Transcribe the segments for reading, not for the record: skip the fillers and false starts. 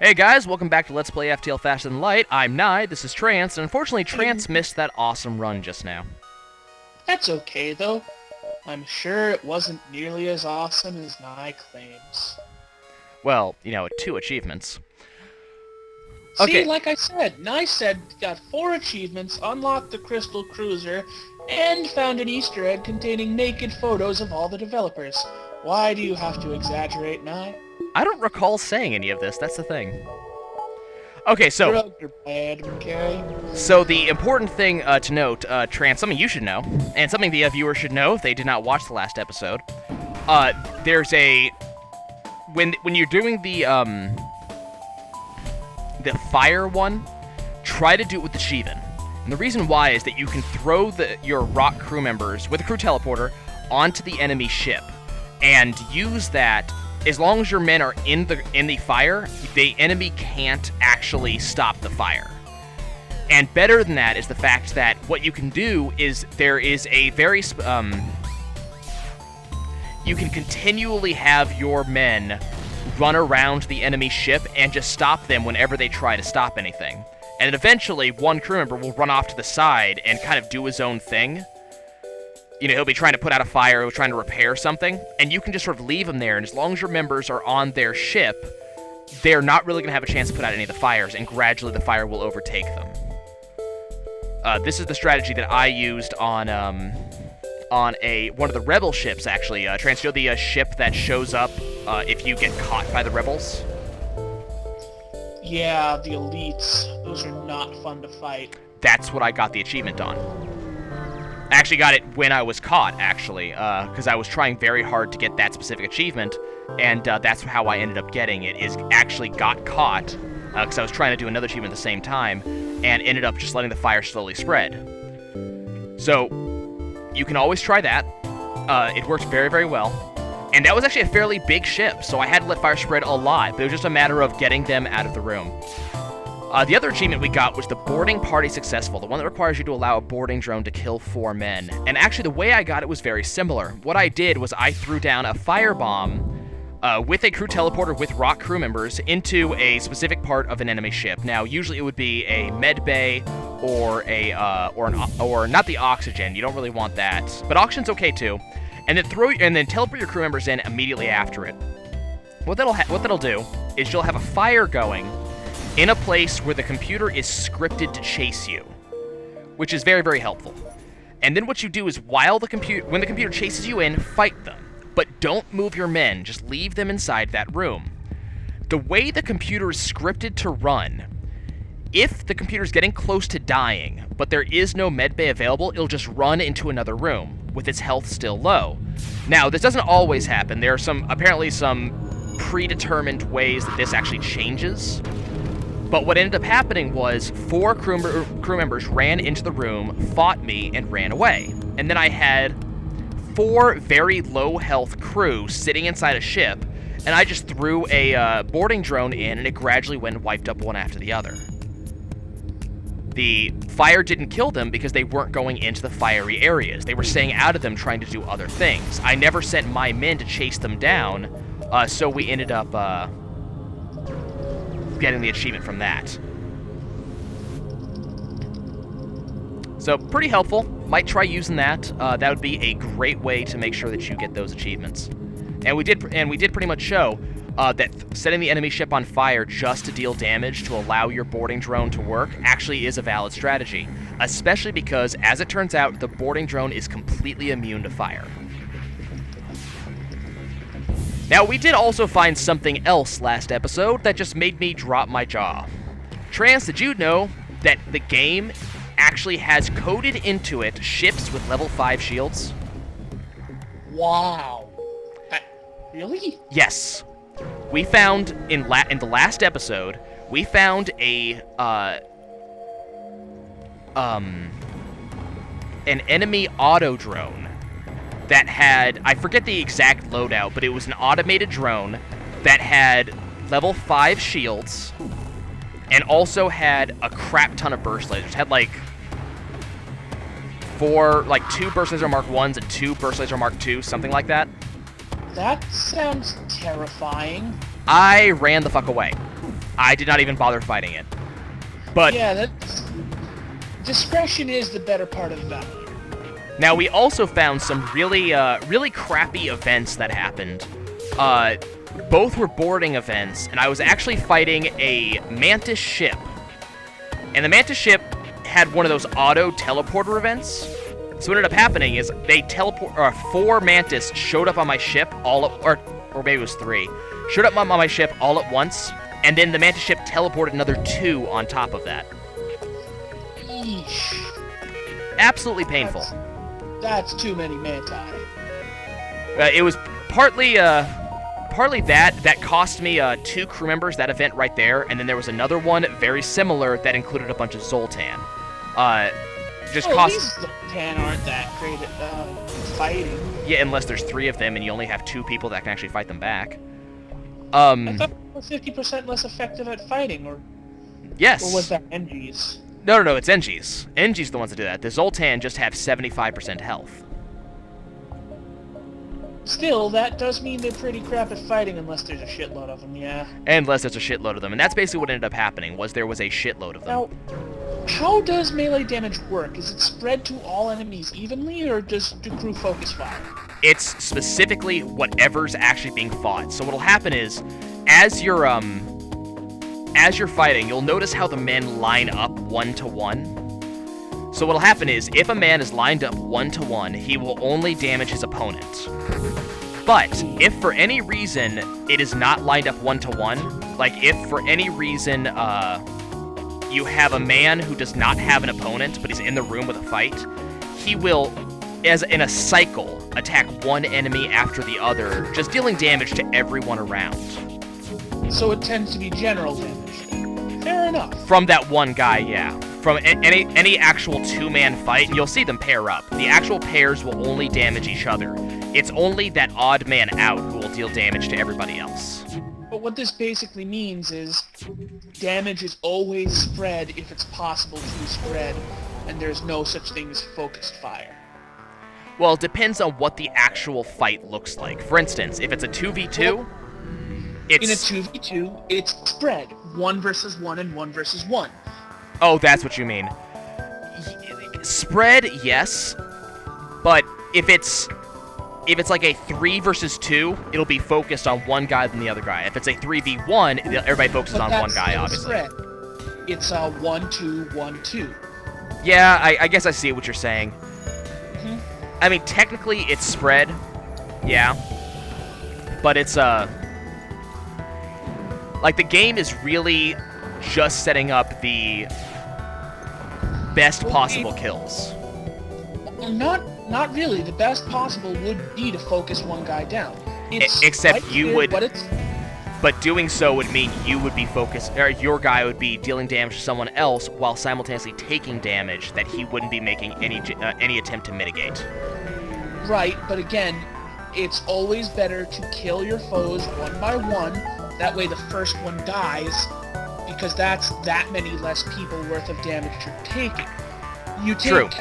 Hey guys, welcome back to Let's Play FTL Faster Than Light. I'm Nye, this is Trance, and unfortunately Trance missed that awesome run just now. That's okay, though. I'm sure it wasn't nearly as awesome as Nye claims. Well, you know, 2 achievements. See, Okay. like I said, Nye said got 4 achievements, unlocked the Crystal Cruiser, and found an Easter egg containing naked photos of all the developers. Why do you have to exaggerate, Nye? I don't recall saying any of this, that's the thing. Okay, so the important thing to note, Trance, something you should know, and something the viewers should know if they did not watch the last episode, there's a... When you're doing the fire one, try to do it with the Shivan. And the reason why is that you can throw your rock crew members with a crew teleporter onto the enemy ship, and use that. As long as your men are in the fire, the enemy can't actually stop the fire. And better than that is the fact that what you can do is there is a very you can continually have your men run around the enemy ship and just stop them whenever they try to stop anything. And then eventually one crew member will run off to the side and kind of do his own thing. You know, he'll be trying to put out a fire, or trying to repair something, and you can just sort of leave him there, and as long as your members are on their ship, they're not really going to have a chance to put out any of the fires, and gradually the fire will overtake them. This is the strategy that I used on one of the rebel ships, actually. Trans, you know the ship that shows up if you get caught by the rebels? Yeah, the elites. Those are not fun to fight. That's what I got the achievement on. I actually got it when I was caught, actually, because I was trying very hard to get that specific achievement, and that's how I ended up getting it, is actually got caught, because I was trying to do another achievement at the same time, and ended up just letting the fire slowly spread. So, you can always try that. It worked very, very well. And that was actually a fairly big ship, so I had to let fire spread a lot, but it was just a matter of getting them out of the room. The other achievement we got was the boarding party successful, the one that requires you to allow a boarding drone to kill 4 men. And actually, the way I got it was very similar. What I did was I threw down a firebomb with a crew teleporter with rock crew members into a specific part of an enemy ship. Now, usually it would be a med bay or or not the oxygen. You don't really want that, but oxygen's okay too. And then teleport your crew members in immediately after it. What that'll do is you'll have a fire going in a place where the computer is scripted to chase you, which is very, very helpful. And then what you do is when the computer chases you in, fight them. But don't move your men, just leave them inside that room. The way the computer is scripted to run, if the computer's getting close to dying, but there is no medbay available, it'll just run into another room, with its health still low. Now, this doesn't always happen. There are apparently some predetermined ways that this actually changes. But what ended up happening was 4 crew members ran into the room, fought me, and ran away. And then I had 4 very low health crew sitting inside a ship, and I just threw a boarding drone in, and it gradually went and wiped up one after the other. The fire didn't kill them because they weren't going into the fiery areas. They were staying out of them trying to do other things. I never sent my men to chase them down, so we ended up getting the achievement from that. So, pretty helpful. Might try using that. That would be a great way to make sure that you get those achievements. And we did pretty much show that setting the enemy ship on fire just to deal damage to allow your boarding drone to work actually is a valid strategy, especially because, as it turns out, the boarding drone is completely immune to fire. Now, we did also find something else last episode that just made me drop my jaw. Trance, did you know that the game actually has coded into it ships with level 5 shields? Wow. Really? Yes. We found, in the last episode, we found an enemy auto drone that had, I forget the exact loadout, but it was an automated drone that had level 5 shields and also had a crap ton of burst lasers. Had like 2 burst laser Mark 1s and 2 burst laser Mark 2s, something like that. That sounds terrifying. I ran the fuck away. I did not even bother fighting it. But Yeah, that's... discretion is the better part of valor. now we also found some really crappy events that happened. Both were boarding events, and I was actually fighting a Mantis ship. And the Mantis ship had one of those auto teleporter events. So what ended up happening is they 4 Mantis showed up on my ship or maybe it was 3, showed up on my ship all at once, and then the Mantis ship teleported another 2 on top of that. Eesh. Absolutely painful. That's too many manti. It was partly that cost me 2 crew members, that event right there, and then there was another one very similar that included a bunch of Zoltan. These Zoltan aren't that great at fighting. Yeah, unless there's 3 of them and you only have 2 people that can actually fight them back. I thought they were 50% less effective at fighting, or... Yes. Or was that NGs? No, it's NGs. NGs the ones that do that. The Zoltan just have 75% health. Still, that does mean they're pretty crap at fighting unless there's a shitload of them, yeah. Unless there's a shitload of them, and that's basically what ended up happening, was there was a shitload of them. Now, how does melee damage work? Is it spread to all enemies evenly, or do crew focus fire? It's specifically whatever's actually being fought. So what'll happen is, as you're fighting, you'll notice how the men line up 1-to-1. So what'll happen is, if a man is lined up 1-to-1, he will only damage his opponent. But if for any reason it is not lined up 1-to-1, like if for any reason you have a man who does not have an opponent, but he's in the room with a fight, he will, as in a cycle, attack one enemy after the other, just dealing damage to everyone around. So it tends to be general damage then. Fair enough. From that one guy, yeah. From any actual 2-man fight, and you'll see them pair up. The actual pairs will only damage each other. It's only that odd man out who will deal damage to everybody else. But what this basically means is damage is always spread if it's possible to spread, and there's no such thing as focused fire. Well, it depends on what the actual fight looks like. For instance, if it's a 2v2, it's... In a 2v2, it's spread. 1 versus 1 and 1 versus 1. Oh, that's what you mean. Spread, yes, but if it's like a 3 versus 2, it'll be focused on one guy than the other guy. If it's a 3v1, everybody focuses on one guy, obviously. Spread. It's a 1-2, 1-2. Yeah, I guess I see what you're saying. Mm-hmm. I mean, technically it's spread, yeah, but it's like the game is really just setting up the best possible kills. Not really. The best possible would be to focus one guy down. Except you would... But doing so would mean you would be focused, or your guy would be dealing damage to someone else while simultaneously taking damage that he wouldn't be making any attempt to mitigate. Right, but again, it's always better to kill your foes one by one. That way the first one dies, because that's that many less people worth of damage you're taking. You take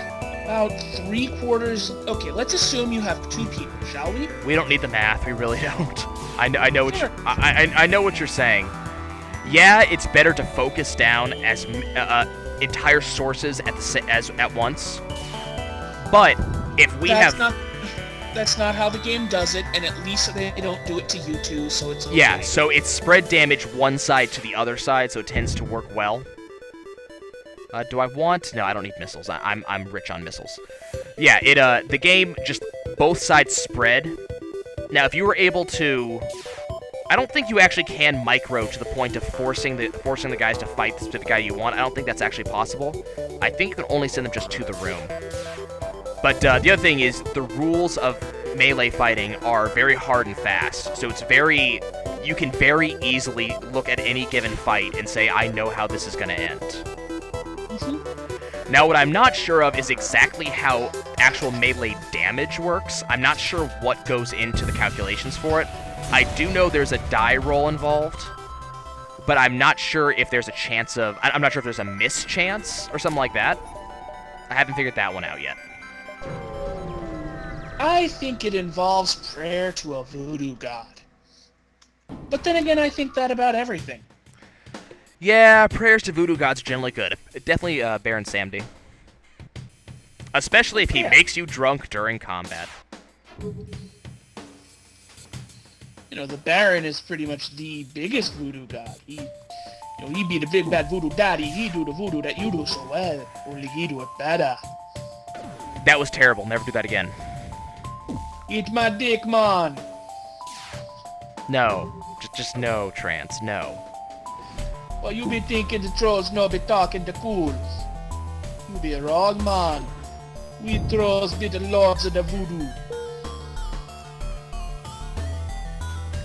about 3/4... Okay, let's assume you have 2 people, shall we? We don't need the math, we really don't. I know what I know what you're saying. Yeah, it's better to focus down as entire sources at once. But if we That's not how the game does it, and at least they don't do it to you two, so it's okay. Yeah, so it's spread damage one side to the other side, so it tends to work well. Do I want... No, I don't need missiles. I'm rich on missiles. Yeah, the game just... Both sides spread. Now, if you were able to... I don't think you actually can micro to the point of forcing the guys to fight the specific guy you want. I don't think that's actually possible. I think you can only send them just to the room. But the other thing is, the rules of melee fighting are very hard and fast. So it's very... You can very easily look at any given fight and say, I know how this is going to end. Mm-hmm. Now, what I'm not sure of is exactly how actual melee damage works. I'm not sure what goes into the calculations for it. I do know there's a die roll involved, but I'm not sure if there's a chance of... I'm not sure if there's a miss chance or something like that. I haven't figured that one out yet. I think it involves prayer to a voodoo god. But then again, I think that about everything. Yeah, prayers to voodoo gods are generally good. Definitely Baron Samedi. Especially if he makes you drunk during combat. You know, the Baron is pretty much the biggest voodoo god. He be the big bad voodoo daddy. He do the voodoo that you do so well. Only he do it better. That was terrible. Never do that again. Eat my dick, man. No. Just no, Trance. No. Well, you be thinking the trolls no be talking the cools. You be wrong, man. We trolls be the lords of the voodoo.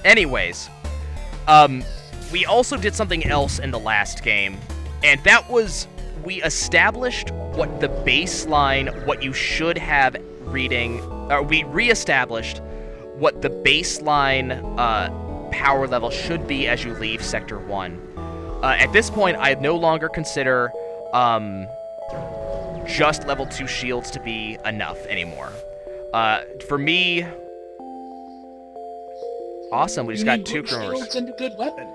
Anyways, we also did something else in the last game, and that was we established what the baseline, what you should have reading, or we re-established what the baseline power level should be as you leave Sector 1. At this point, I no longer consider just level 2 shields to be enough anymore. For me... Awesome, we just got 2 crew members. Shields and a good weapon.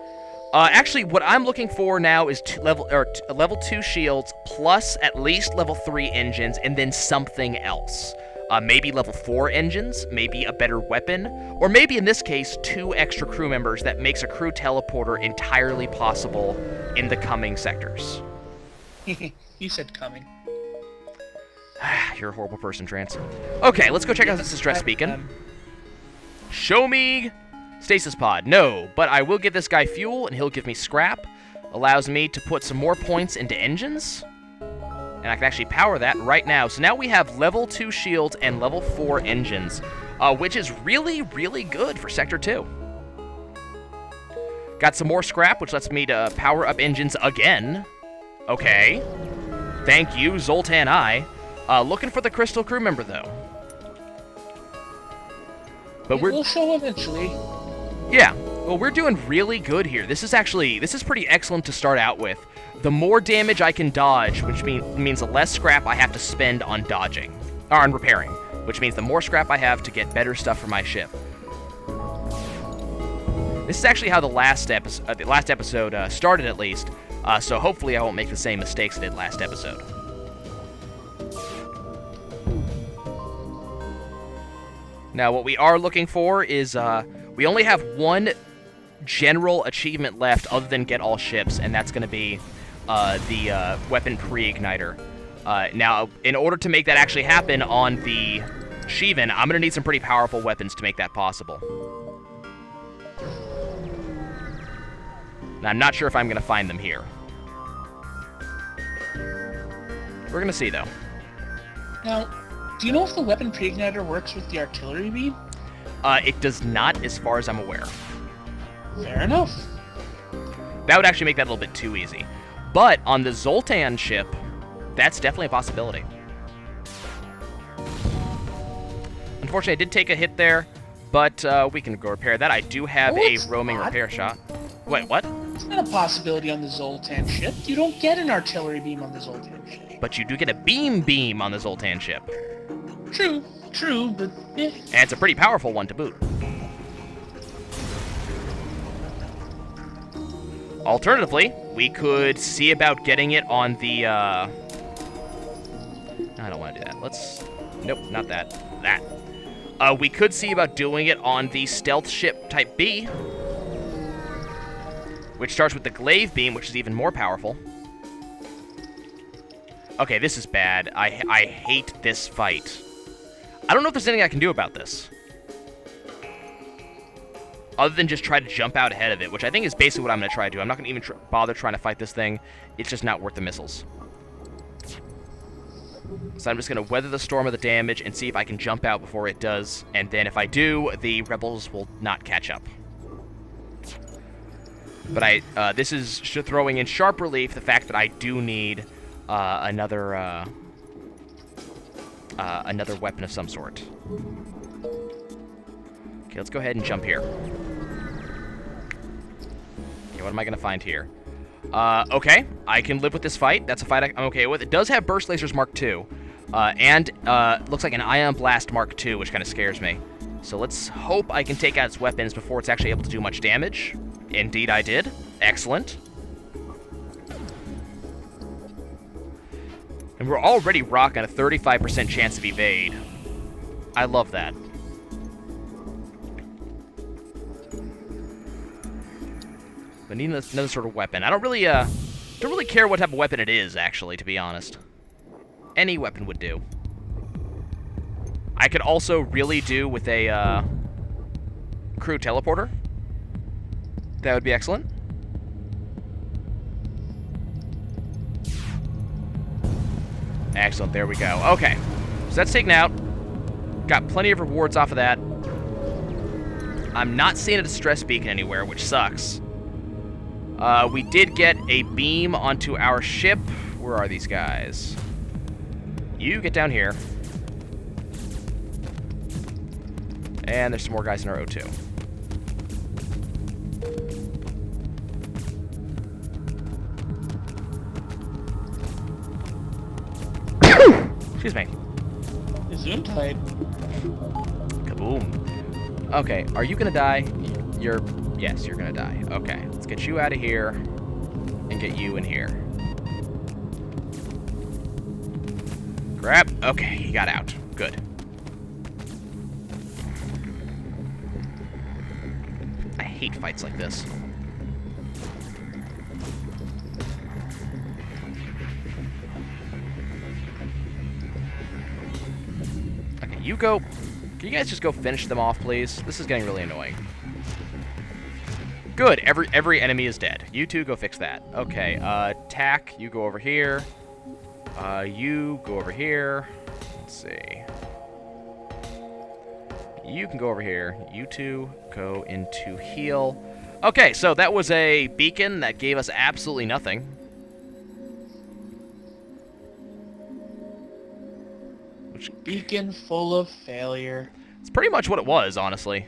Actually, what I'm looking for now is level 2 shields plus at least level 3 engines, and then something else. Maybe level 4 engines, maybe a better weapon, or maybe in this case 2 extra crew members that makes a crew teleporter entirely possible in the coming sectors. You said coming. You're a horrible person, Trance. Okay, let's go check out this distress beacon. Show me stasis pod. No, but I will give this guy fuel, and he'll give me scrap. Allows me to put some more points into engines. And I can actually power that right now. So now we have level 2 shields and level 4 engines, which is really, really good for Sector 2. Got some more scrap, which lets me to power up engines again. Okay. Thank you, Zoltan I. Looking for the crystal crew member, though. But we'll show eventually. Yeah. Well, we're doing really good here. This is pretty excellent to start out with. The more damage I can dodge, which means the less scrap I have to spend on dodging, or on repairing, which means the more scrap I have to get better stuff for my ship. This is actually how the last episode started, at least, so hopefully I won't make the same mistakes I did last episode. Now, what we are looking for is, we only have one general achievement left other than get all ships, and that's going to be the weapon pre-igniter. Now, in order to make that actually happen on the Shivan, I'm going to need some pretty powerful weapons to make that possible. Now, I'm not sure if I'm going to find them here. We're going to see, though. Now, do you know if the weapon pre-igniter works with the artillery beam? It does not, as far as I'm aware. Fair enough. That would actually make that a little bit too easy. But on the Zoltan ship, that's definitely a possibility. Unfortunately, I did take a hit there, but we can go repair that. I do have a roaming repair shot. Wait, what? It's not a possibility on the Zoltan ship. You don't get an artillery beam on the Zoltan ship. But you do get a beam on the Zoltan ship. True, but... Eh. And it's a pretty powerful one to boot. Alternatively, we could see about getting it on the, I don't want to do that. Nope, not that. That. We could see about doing it on the stealth ship Type B, which starts with the glaive beam, which is even more powerful. Okay, this is bad. I hate this fight. I don't know if there's anything I can do about this, other than just try to jump out ahead of it, which I think is basically what I'm going to try to do. I'm not going to even bother trying to fight this thing. It's just not worth the missiles. So I'm just going to weather the storm of the damage and see if I can jump out before it does, and then if I do, the rebels will not catch up. But this is throwing in sharp relief the fact that I do need another weapon of some sort. Okay, let's go ahead and jump here. Okay, what am I going to find here? Okay, I can live with this fight. That's a fight I'm okay with. It does have Burst Lasers Mark II, and looks like an Ion Blast Mark II, which kind of scares me. So let's hope I can take out its weapons before it's actually able to do much damage. Indeed I did. Excellent. And we're already rocking a 35% chance of evade. I love that. I need another sort of weapon. I don't really care what type of weapon it is, actually, to be honest. Any weapon would do. I could also really do with a crew teleporter. That would be excellent. Excellent, there we go. Okay, so that's taken out. Got plenty of rewards off of that. I'm not seeing a distress beacon anywhere, which sucks. We did get a beam onto our ship. Where are these guys? You get down here. And there's some more guys in our O2. Excuse me. Gesundheit. Kaboom. Okay, are you gonna die? Yes, you're gonna die. Okay, let's get you out of here and get you in here. Crap. Okay, he got out. Good. I hate fights like this. Okay, you go. Can you guys just go finish them off, please? This is getting really annoying. Good. Every enemy is dead. You two go fix that. Okay. Tack. You go over here. You go over here. Let's see. You can go over here. You two go into heal. Okay, so that was a beacon that gave us absolutely nothing. Which Beacon full of failure. It's pretty much what it was, honestly.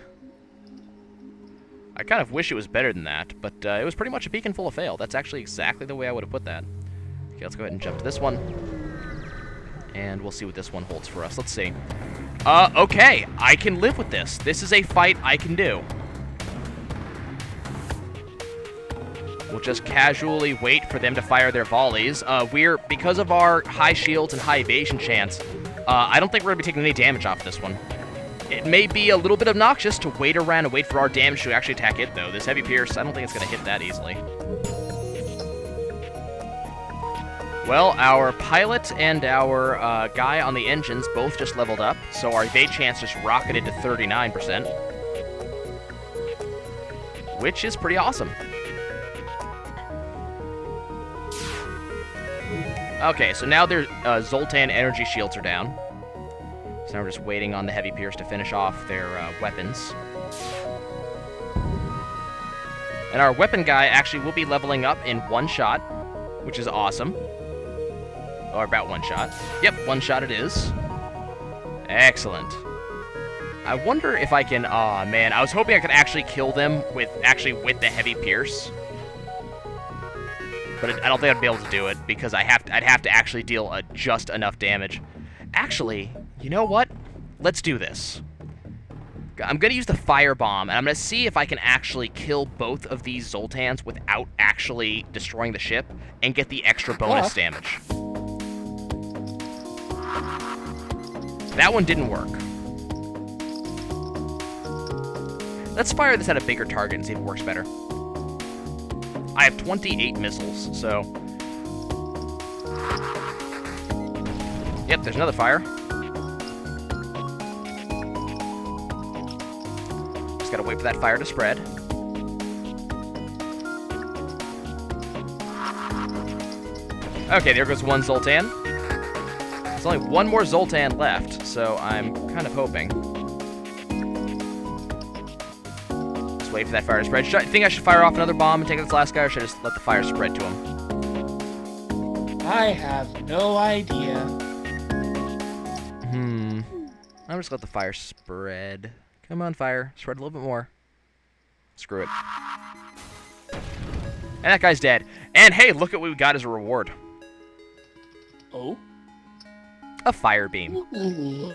I kind of wish it was better than that, but it was pretty much a beacon full of fail. That's actually exactly the way I would have put that. Okay, let's go ahead and jump to this one. And we'll see what this one holds for us. Let's see. Okay, I can live with this. This is a fight I can do. We'll just casually wait for them to fire their volleys. Because of our high shields and high evasion chance, I don't think we're going to be taking any damage off this one. It may be a little bit obnoxious to wait around and wait for our damage to actually attack it, though. This heavy pierce, I don't think it's going to hit that easily. Well, our pilot and our guy on the engines both just leveled up, so our evade chance just rocketed to 39%. Which is pretty awesome. Okay, so now their Zoltan energy shields are down. So now we're just waiting on the heavy pierce to finish off their weapons. And our weapon guy actually will be leveling up in one shot, which is awesome. Or about one shot. Yep, one shot it is. Excellent. I wonder if I can... Aw, man. I was hoping I could actually kill them with the heavy pierce. But I don't think I'd be able to do it, because I'd have to actually deal just enough damage. Actually, you know what? Let's do this. I'm going to use the firebomb, and I'm going to see if I can actually kill both of these Zoltans without actually destroying the ship, and get the extra bonus damage. That one didn't work. Let's fire this at a bigger target and see if it works better. I have 28 missiles, so... Yep, there's another fire. Just gotta wait for that fire to spread. Okay, there goes one Zoltan. There's only one more Zoltan left, so I'm kind of hoping. Just wait for that fire to spread. Do you think I should fire off another bomb and take out this last guy, or should I just let the fire spread to him? I have no idea. I'll just let the fire spread. Come on, fire. Spread a little bit more. Screw it. And that guy's dead. And hey, look at what we got as a reward. Oh? A fire beam. Ooh.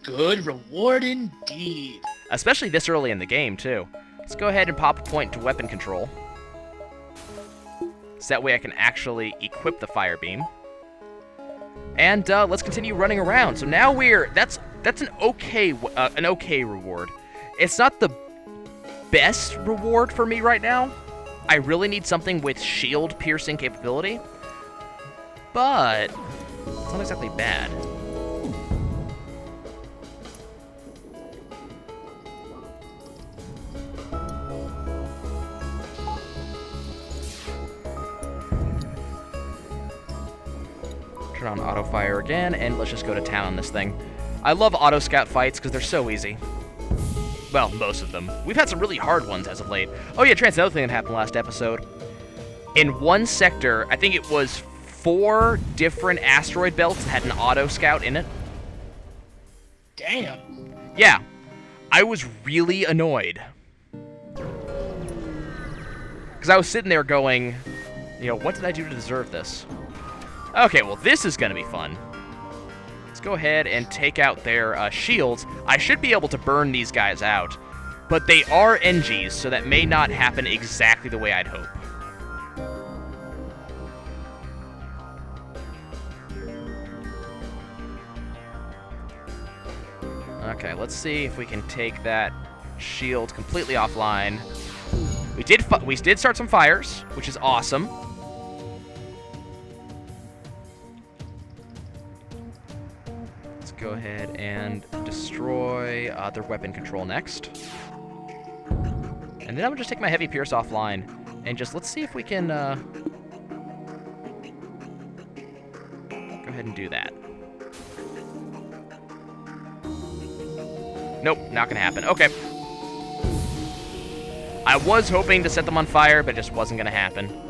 Good reward indeed. Especially this early in the game, too. Let's go ahead and pop a point to weapon control. So that way I can actually equip the fire beam. And let's continue running around. So now that's an okay reward. It's not the best reward for me right now. I really need something with shield piercing capability, but it's not exactly bad. Turn on auto fire again, and let's just go to town on this thing. I love auto scout fights because they're so easy. Well, most of them. We've had some really hard ones as of late. Oh yeah, Trans, another thing that happened last episode. In one sector, I think it was 4 different asteroid belts that had an auto scout in it. Damn. Yeah. I was really annoyed. Because I was sitting there going, you know, what did I do to deserve this? Okay, well, this is going to be fun. Let's go ahead and take out their shields. I should be able to burn these guys out, but they are NGs, so that may not happen exactly the way I'd hope. Okay, let's see if we can take that shield completely offline. We did start some fires, which is awesome. Go ahead and destroy their weapon control next. And then I'm gonna just take my heavy pierce offline and just let's see if we can go ahead and do that. Nope, not gonna happen. Okay. I was hoping to set them on fire, but it just wasn't gonna happen.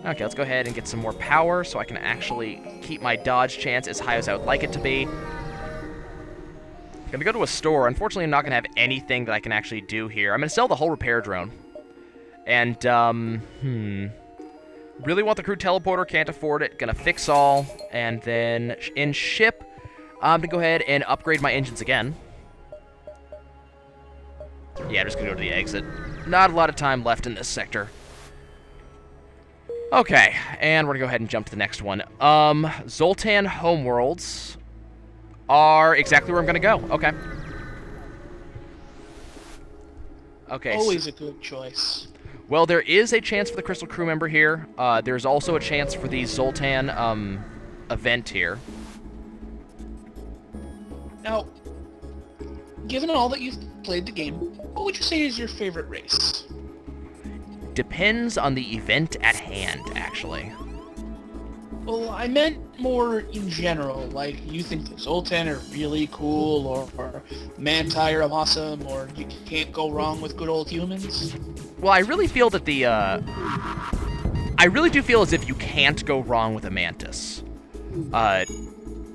Okay, let's go ahead and get some more power so I can actually keep my dodge chance as high as I would like it to be. I'm gonna go to a store. Unfortunately, I'm not gonna have anything that I can actually do here. I'm gonna sell the whole repair drone. And, really want the crew teleporter, can't afford it. Gonna fix all. And then in ship, I'm gonna go ahead and upgrade my engines again. Yeah, I'm just gonna go to the exit. Not a lot of time left in this sector. Okay, and we're gonna go ahead and jump to the next one. Zoltan homeworlds are exactly where I'm gonna go. Okay. Okay. Always a good choice. Well, there is a chance for the Crystal crew member here. There's also a chance for the Zoltan event here. Now, given all that you've played the game, what would you say is your favorite race? Depends on the event at hand, actually. Well, I meant more in general, like you think the Zoltan are really cool, or Manti are awesome, or you can't go wrong with good old humans? Well, I really feel that I really do feel as if you can't go wrong with a Mantis.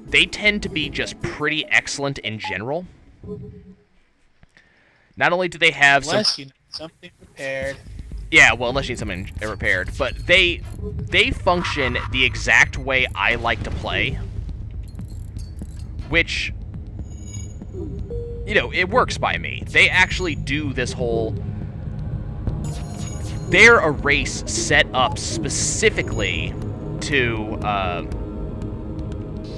They tend to be just pretty excellent in general. Not only do they have Unless you need something prepared. Yeah, well, unless you need something repaired. But they function the exact way I like to play. Which, you know, it works by me. They actually do this whole... They're a race set up specifically to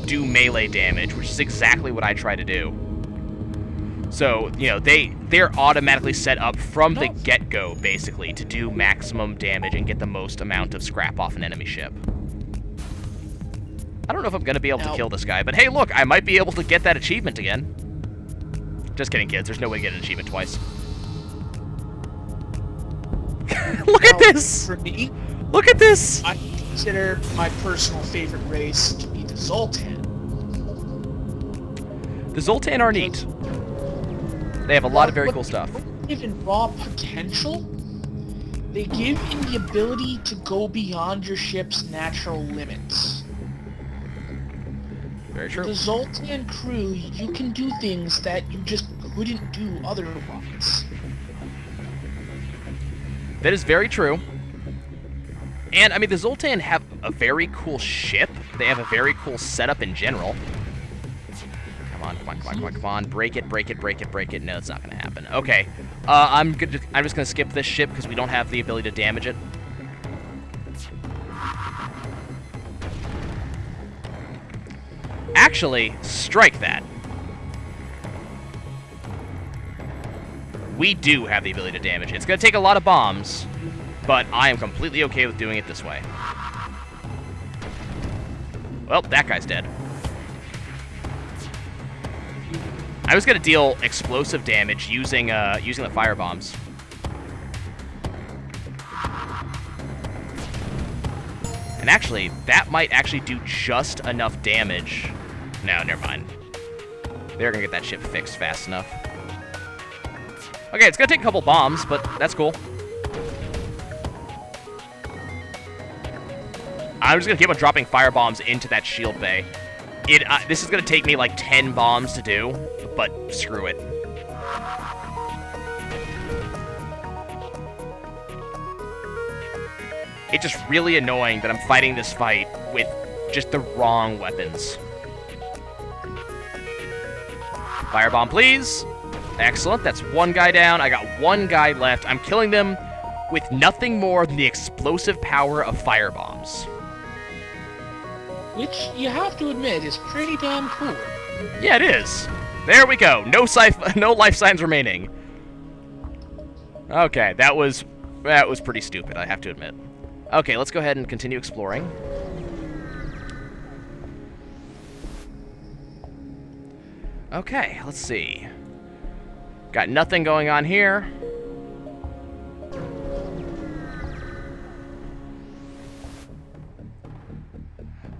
do melee damage, which is exactly what I try to do. So, you know, they're automatically set up from the get-go, basically, to do maximum damage and get the most amount of scrap off an enemy ship. I don't know if I'm going to be able to kill this guy, but hey, look, I might be able to get that achievement again. Just kidding, kids. There's no way to get an achievement twice. Look at this! For me, look at this! I consider my personal favorite race to be the Zoltan. The Zoltan are neat. They have a lot of very cool stuff. Even raw potential, they give you the ability to go beyond your ship's natural limits. Very true. With the Zoltan crew, you can do things that you just couldn't do otherwise. That is very true. And, I mean, the Zoltan have a very cool ship. They have a very cool setup in general. Come on. Break it. No, it's not gonna happen. Okay. I'm just gonna skip this ship because we don't have the ability to damage it. Actually, strike that. We do have the ability to damage. It's going to take a lot of bombs, but I am completely okay with doing it this way. Well, that guy's dead. I was going to deal explosive damage using the fire bombs. And actually, that might actually do just enough damage. No, never mind. They're going to get that ship fixed fast enough. Okay, it's going to take a couple bombs, but that's cool. I'm just going to keep on dropping fire bombs into that shield bay. This is going to take me like 10 bombs to do, but screw it. It's just really annoying that I'm fighting this fight with just the wrong weapons. Firebomb, please. Excellent, that's one guy down. I got one guy left. I'm killing them with nothing more than the explosive power of firebombs. Which, you have to admit, is pretty damn cool. Yeah, it is. There we go. No life signs remaining. Okay, that was pretty stupid, I have to admit. Okay, let's go ahead and continue exploring. Okay, let's see. Got nothing going on here.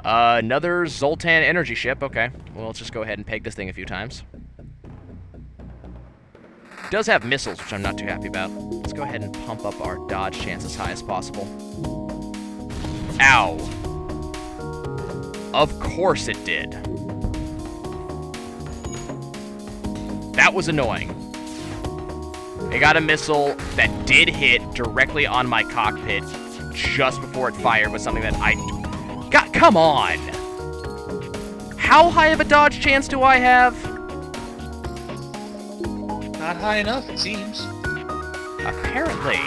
Another Zoltan energy ship. Okay, well, let's just go ahead and peg this thing a few times. It does have missiles, which I'm not too happy about. Let's go ahead and pump up our dodge chance as high as possible. Ow. Of course it did. That was annoying. They got a missile that did hit directly on my cockpit just before it fired with something that I... God, come on! How high of a dodge chance do I have? Not high enough, it seems. Apparently.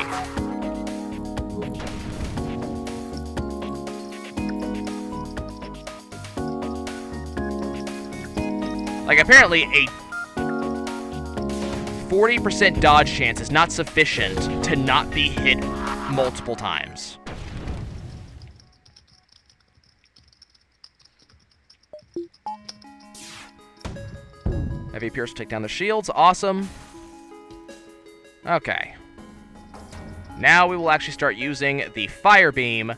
Like, apparently a 40% dodge chance is not sufficient to not be hit multiple times. Heavy Pierce to take down the shields. Awesome. Okay. Now we will actually start using the Fire Beam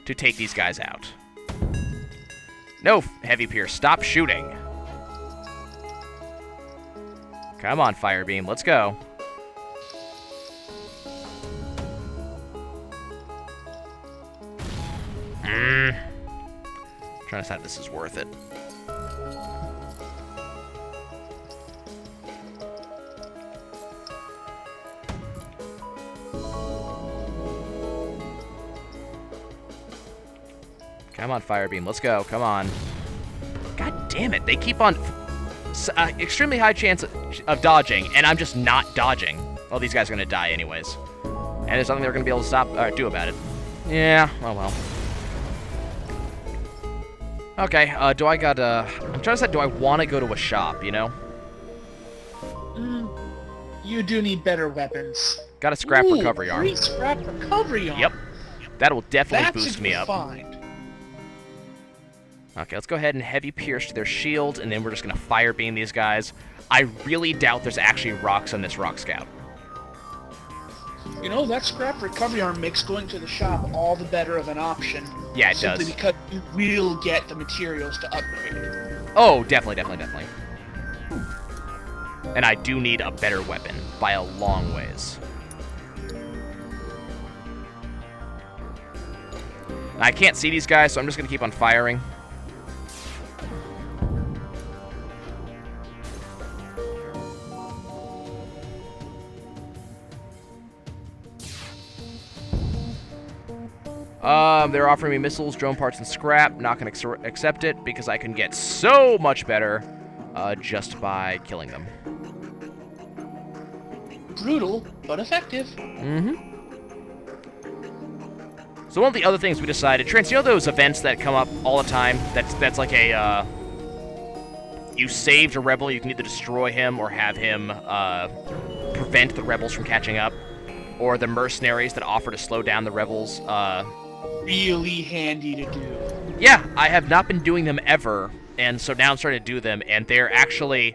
to take these guys out. No, Heavy Pierce, stop shooting. Come on, Fire Beam, let's go. Trying to decide if this is worth it. Come on, Fire Beam, let's go, come on. God damn it, they keep on... extremely high chance of dodging, and I'm just not dodging. Well, these guys are going to die anyways. And there's nothing they're going to be able to stop or do about it. Yeah, oh well. Okay, do I got I'm trying to decide, do I want to go to a shop, you know? You do need better weapons. Got a scrap recovery arm. 3 scrap recovery arm. Yep. That'll definitely That's boost me up. Find. Okay, let's go ahead and Heavy Pierce to their shield, and then we're just going to Fire Beam these guys. I really doubt there's actually rocks on this Rock Scout. You know, that scrap recovery arm makes going to the shop all the better of an option. Yeah, it simply does. because you will get the materials to upgrade. Oh, definitely. And I do need a better weapon by a long ways. I can't see these guys, so I'm just going to keep on firing. They're offering me missiles, drone parts, and scrap. Not going to accept it because I can get so much better just by killing them. Brutal, but effective. So one of the other things we decided, Trance, you know those events that come up all the time? That's like a you saved a rebel, you can either destroy him or have him prevent the rebels from catching up. Or the mercenaries that offer to slow down the rebels. Really handy to do. Yeah, I have not been doing them ever, and so now I'm starting to do them, and they're actually...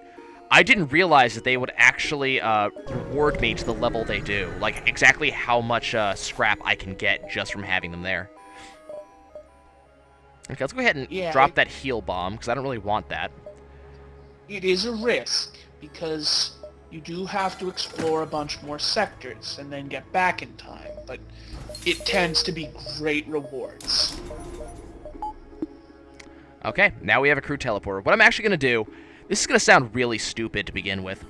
I didn't realize that they would actually reward me to the level they do. Like, exactly how much scrap I can get just from having them there. Okay, let's go ahead and drop that heal bomb, because I don't really want that. It is a risk, because you do have to explore a bunch more sectors and then get back in time, but it tends to be great rewards. Okay, now we have a crew teleporter. What I'm actually going to do, this is going to sound really stupid to begin with,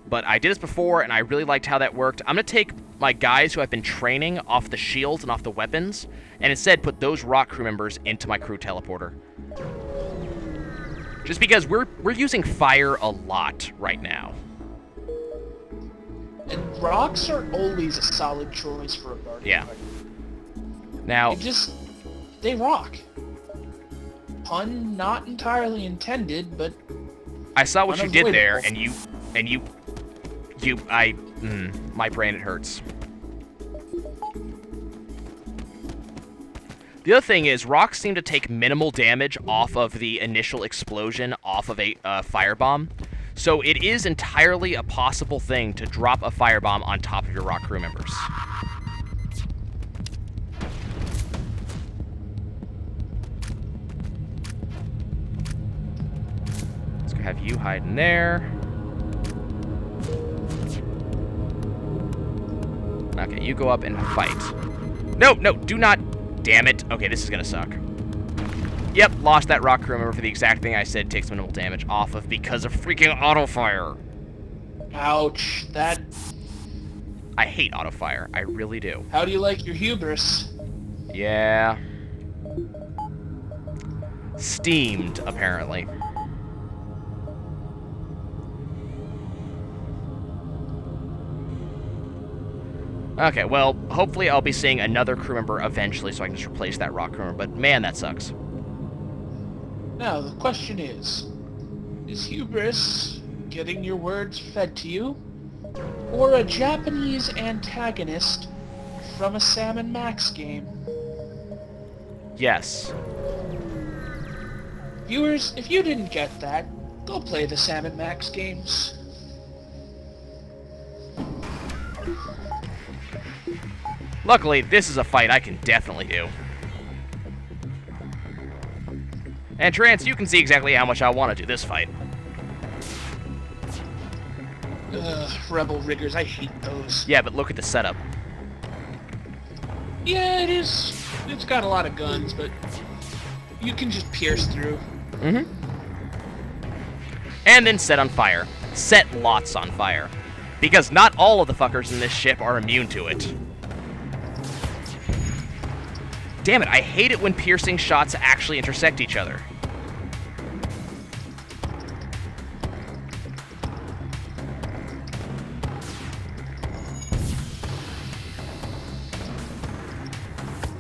but I did this before and I really liked how that worked. I'm going to take my guys who I've been training off the shields and off the weapons, and instead put those rock crew members into my crew teleporter. Just because we're using fire a lot right now. And rocks are always a solid choice for a guard. Yeah. Now... they rock. Pun not entirely intended, but... I saw what you did there, and my brain, it hurts. The other thing is, rocks seem to take minimal damage off of the initial explosion off of a firebomb. So it is entirely a possible thing to drop a firebomb on top of your rock crew members. Let's go have you hide in there. Okay, you go up and fight. No, do not. Damn it. Okay, this is gonna suck. Yep, lost that rock crew member for the exact thing I said takes minimal damage off of because of freaking auto-fire. Ouch, that... I hate auto-fire, I really do. How do you like your hubris? Yeah. Steamed, apparently. Okay, well, hopefully I'll be seeing another crew member eventually so I can just replace that rock crew member, but man, that sucks. Now, the question is hubris getting your words fed to you, or a Japanese antagonist from a Sam & Max game? Yes. Viewers, if you didn't get that, go play the Sam & Max games. Luckily, this is a fight I can definitely do. And Trance, you can see exactly how much I want to do this fight. Rebel riggers, I hate those. Yeah, but look at the setup. Yeah, it is. It's got a lot of guns, but you can just pierce through. Mm-hmm. And then set on fire. Set lots on fire. Because not all of the fuckers in this ship are immune to it. Damn it, I hate it when piercing shots actually intersect each other.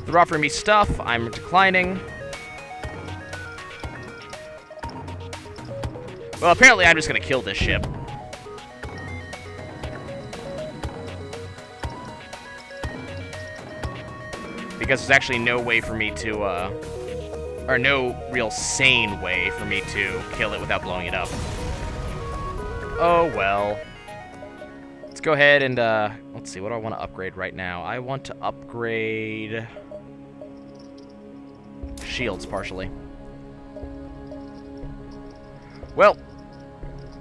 They're offering me stuff, I'm declining. Well, apparently I'm just gonna kill this ship. Because there's actually no way for me to, or no real sane way for me to kill it without blowing it up. Oh, well. Let's go ahead and, let's see, what do I want to upgrade right now? I want to upgrade shields, partially. Well,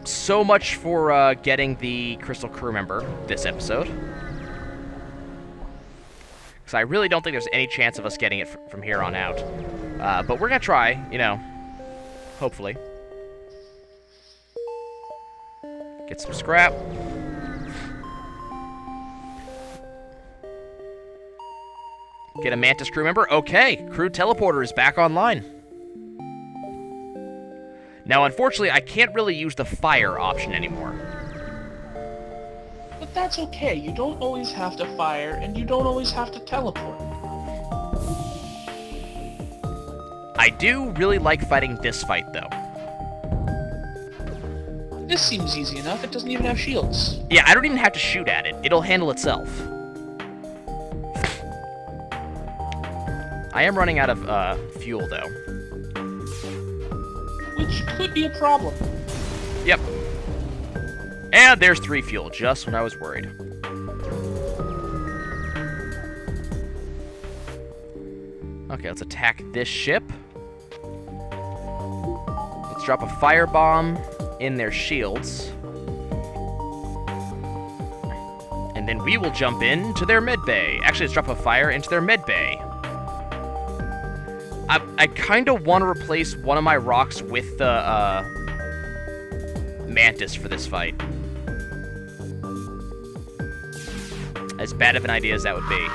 so much for, getting the Crystal Crew member this episode. Because I really don't think there's any chance of us getting it from here on out. But we're going to try, you know, hopefully. Get some scrap. Get a Mantis crew member. Okay, crew teleporter is back online. Now, unfortunately, I can't really use the fire option anymore. But that's okay. You don't always have to fire, and you don't always have to teleport. I do really like fighting this fight, though. This seems easy enough. It doesn't even have shields. Yeah, I don't even have to shoot at it. It'll handle itself. I am running out of fuel, though. Which could be a problem. Yep. And there's 3 fuel, just when I was worried. Okay, let's attack this ship. Let's drop a firebomb in their shields. And then we will jump into their medbay. Actually, let's drop a fire into their medbay. I kind of want to replace one of my rocks with the mantis for this fight. As bad of an idea as that would be.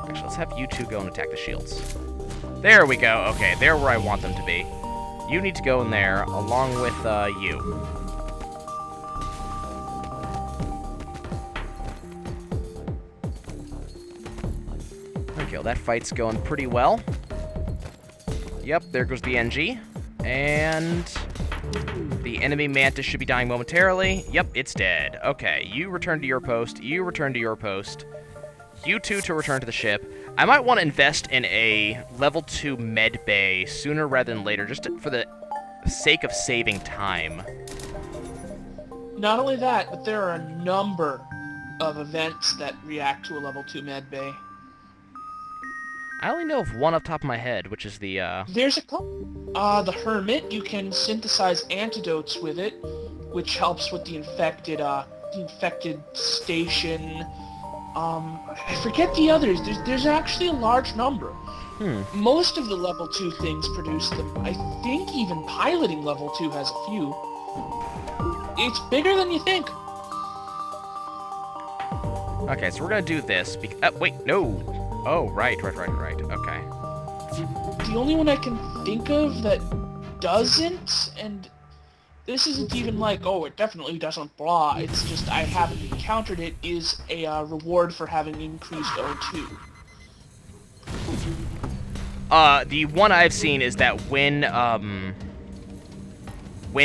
Actually, let's have you two go and attack the shields. There we go. Okay, they're where I want them to be. You need to go in there, along with you. Okay, well, that fight's going pretty well. Yep, there goes the NG. And the enemy mantis should be dying momentarily. Yep, it's dead. Okay, you return to your post. You return to your post. You two to return to the ship. I might want to invest in a level 2 med bay sooner rather than later, just for the sake of saving time. Not only that, but there are a number of events that react to a level 2 med bay. I only know of one off the top of my head, which is the, There's a couple. The Hermit, you can synthesize antidotes with it, which helps with the infected station. I forget the others. There's actually a large number. Most of the level 2 things produce them. I think even piloting level 2 has a few. It's bigger than you think. Okay, so we're gonna do this. Wait, no. Oh, right. Okay. The only one I can think of that doesn't, and this isn't even like, oh, it definitely doesn't blah, it's just I haven't encountered it, is a reward for having increased O2. The one I've seen is that when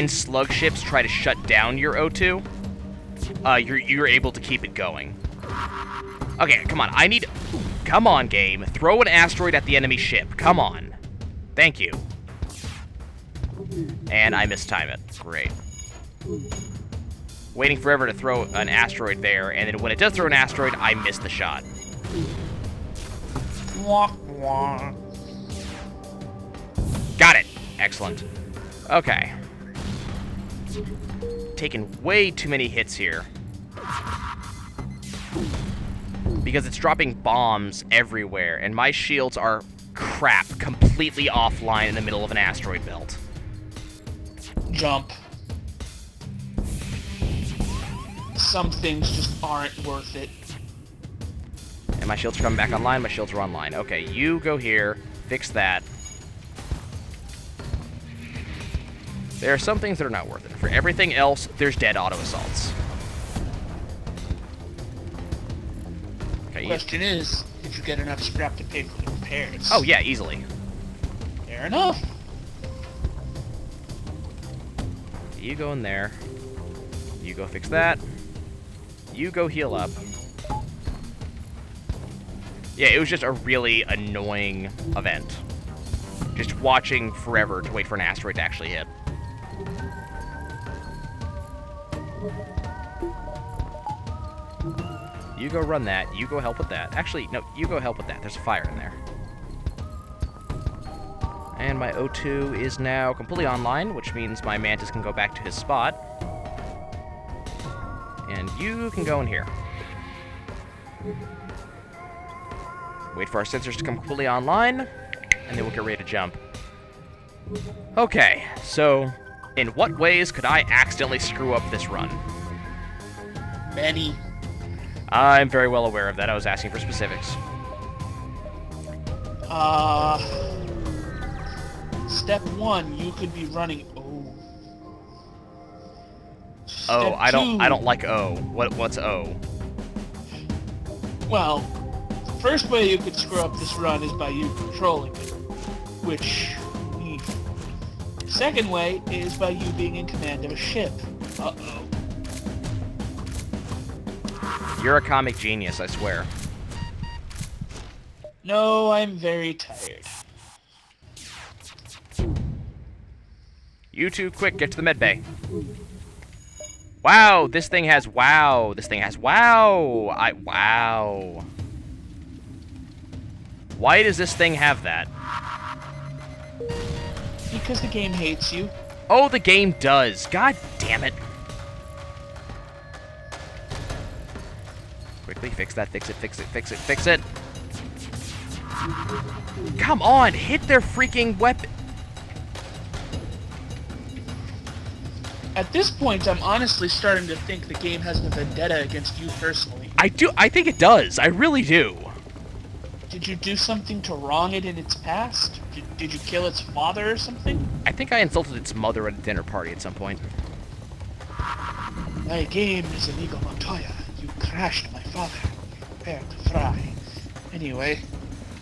slug ships try to shut down your O2, you're able to keep it going. Okay, come on, come on, game. Throw an asteroid at the enemy ship. Come on. Thank you. And I mistime it. Great. Waiting forever to throw an asteroid there, and then when it does throw an asteroid, I miss the shot. Got it. Excellent. Okay. Taking way too many hits here. Because it's dropping bombs everywhere, and my shields are crap, completely offline in the middle of an asteroid belt. Jump. Some things just aren't worth it. And my shields are coming back online, my shields are online. Okay, you go here, fix that. There are some things that are not worth it. For everything else, there's dead auto-assaults. The question is, did you get enough scrap to pay for the repairs? Oh, yeah, easily. Fair enough. You go in there. You go fix that. You go heal up. Yeah, it was just a really annoying event. Just watching forever to wait for an asteroid to actually hit. You go run that. You go help with that. Actually, no, you go help with that. There's a fire in there. And my O2 is now completely online, which means my mantis can go back to his spot. And you can go in here. Wait for our sensors to come completely online, and then we'll get ready to jump. Okay, so in what ways could I accidentally screw up this run? Many. I'm very well aware of that. I was asking for specifics. Step 1, you could be running Oh, I Step 2, don't like O. What's O? Well, first way you could screw up this run is by you controlling it, which... Second way is by you being in command of a ship. Uh-oh. You're a comic genius, I swear. No, I'm very tired. You two, quick, get to the medbay. Wow, this thing has wow. This thing has wow. Wow. Why does this thing have that? Because the game hates you. Oh, the game does. God damn it. Quickly, fix that, fix it, fix it, fix it, fix it. Come on, hit their freaking weapon. At this point, I'm honestly starting to think the game has a vendetta against you personally. I think it does. I really do. Did you do something to wrong it in its past? Did you kill its father or something? I think I insulted its mother at a dinner party at some point. My game is Inigo Montoya. You crashed my father. Prepare to fry. Anyway.